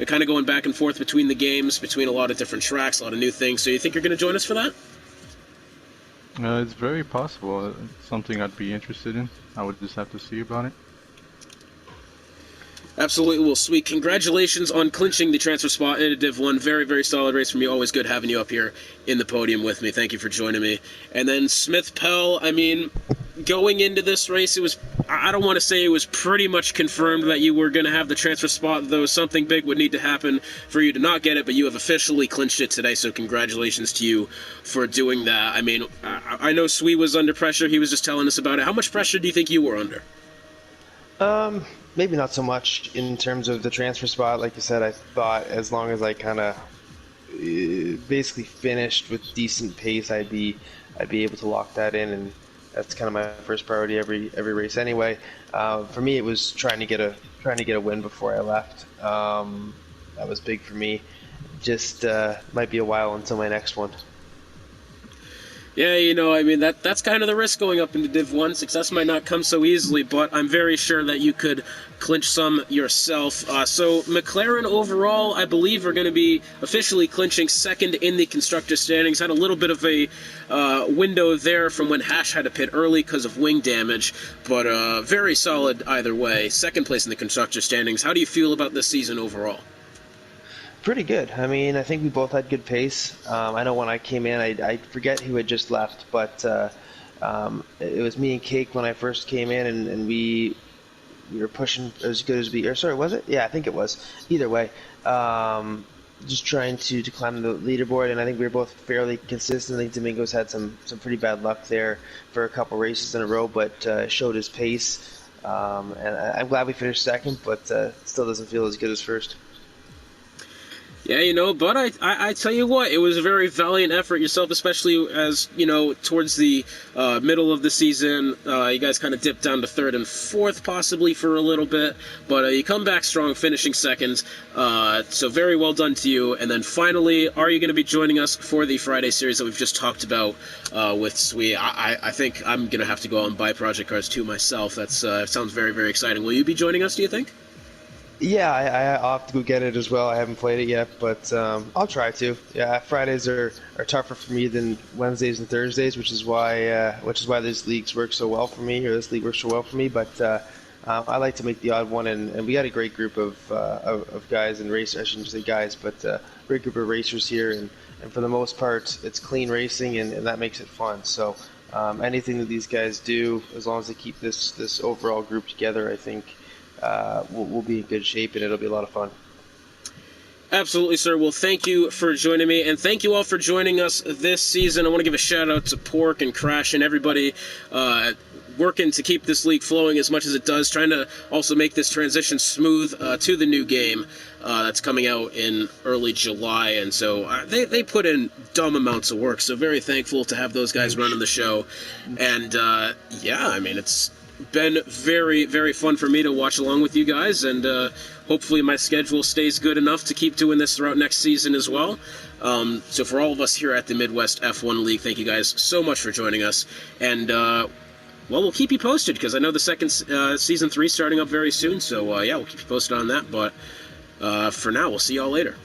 kind of going back and forth between the games, between a lot of different tracks, a lot of new things. So you think you're going to join us for that? It's very possible. It's something I'd be interested in. I would just have to see about it. Absolutely. Well, Sweet. Congratulations on clinching the transfer spot into Div 1. Very, very solid race from you. Always good having you up here in the podium with me. Thank you for joining me. And then Smith Pell, I mean, going into this race, I don't want to say it was pretty much confirmed that you were going to have the transfer spot, though something big would need to happen for you to not get it, but you have officially clinched it today, so congratulations to you for doing that. I mean, I know Sweet was under pressure. He was just telling us about it. How much pressure do you think you were under? Maybe not so much in terms of the transfer spot. Like you said, I thought as long as I kind of basically finished with decent pace, I'd be able to lock that in, and that's kind of my first priority every race anyway. For me, it was trying to get a win before I left. That was big for me. Just might be a while until my next one. Yeah, you know, I mean, that's kind of the risk going up into Div 1. Success might not come so easily, but I'm very sure that you could clinch some yourself. So McLaren overall, I believe, are going to be officially clinching second in the constructor standings. Had a little bit of a window there from when Hash had to pit early because of wing damage, but very solid either way. Second place in the constructor standings. How do you feel about this season overall? Pretty good. I mean, I think we both had good pace. I know when I came in, I forget who had just left, but it was me and Cake when I first came in, and we were pushing as good as we. Or sorry, was it? Yeah, I think it was. Either way, just trying to climb the leaderboard, and I think we were both fairly consistent. I think Domingos had some pretty bad luck there for a couple races in a row, but showed his pace. And I'm glad we finished second, but still doesn't feel as good as first. Yeah, but I tell you what, it was a very valiant effort yourself, especially as, towards the middle of the season, you guys kind of dipped down to third and fourth possibly for a little bit, but you come back strong, finishing second, so very well done to you. And then finally, are you going to be joining us for the Friday series that we've just talked about with Sui? I think I'm going to have to go out and buy Project Cars 2 myself. That sounds very, very exciting. Will you be joining us, do you think? Yeah, I'll have to go get it as well. I haven't played it yet, but I'll try to. Yeah, Fridays are tougher for me than Wednesdays and Thursdays, which is why this leagues work so well for me, or this league works so well for me. But I like to make the odd one, and we got a great group of guys and racers. I shouldn't say guys, but great group of racers here, and for the most part, it's clean racing, and that makes it fun. So anything that these guys do, as long as they keep this overall group together, I think. We'll be in good shape, and it'll be a lot of fun. Absolutely, sir. Well, thank you for joining me, and thank you all for joining us this season. I want to give a shout-out to Pork and Crash and everybody working to keep this league flowing as much as it does, trying to also make this transition smooth to the new game that's coming out in early July. And so they put in dumb amounts of work, so very thankful to have those guys running the show. And, it's been very, very fun for me to watch along with you guys, and hopefully my schedule stays good enough to keep doing this throughout next season as well. So for all of us here at the Midwest F1 League, thank you guys so much for joining us, and we'll keep you posted, because I know the second season 3 starting up very soon, so we'll keep you posted on that. But for now, we'll see y'all later.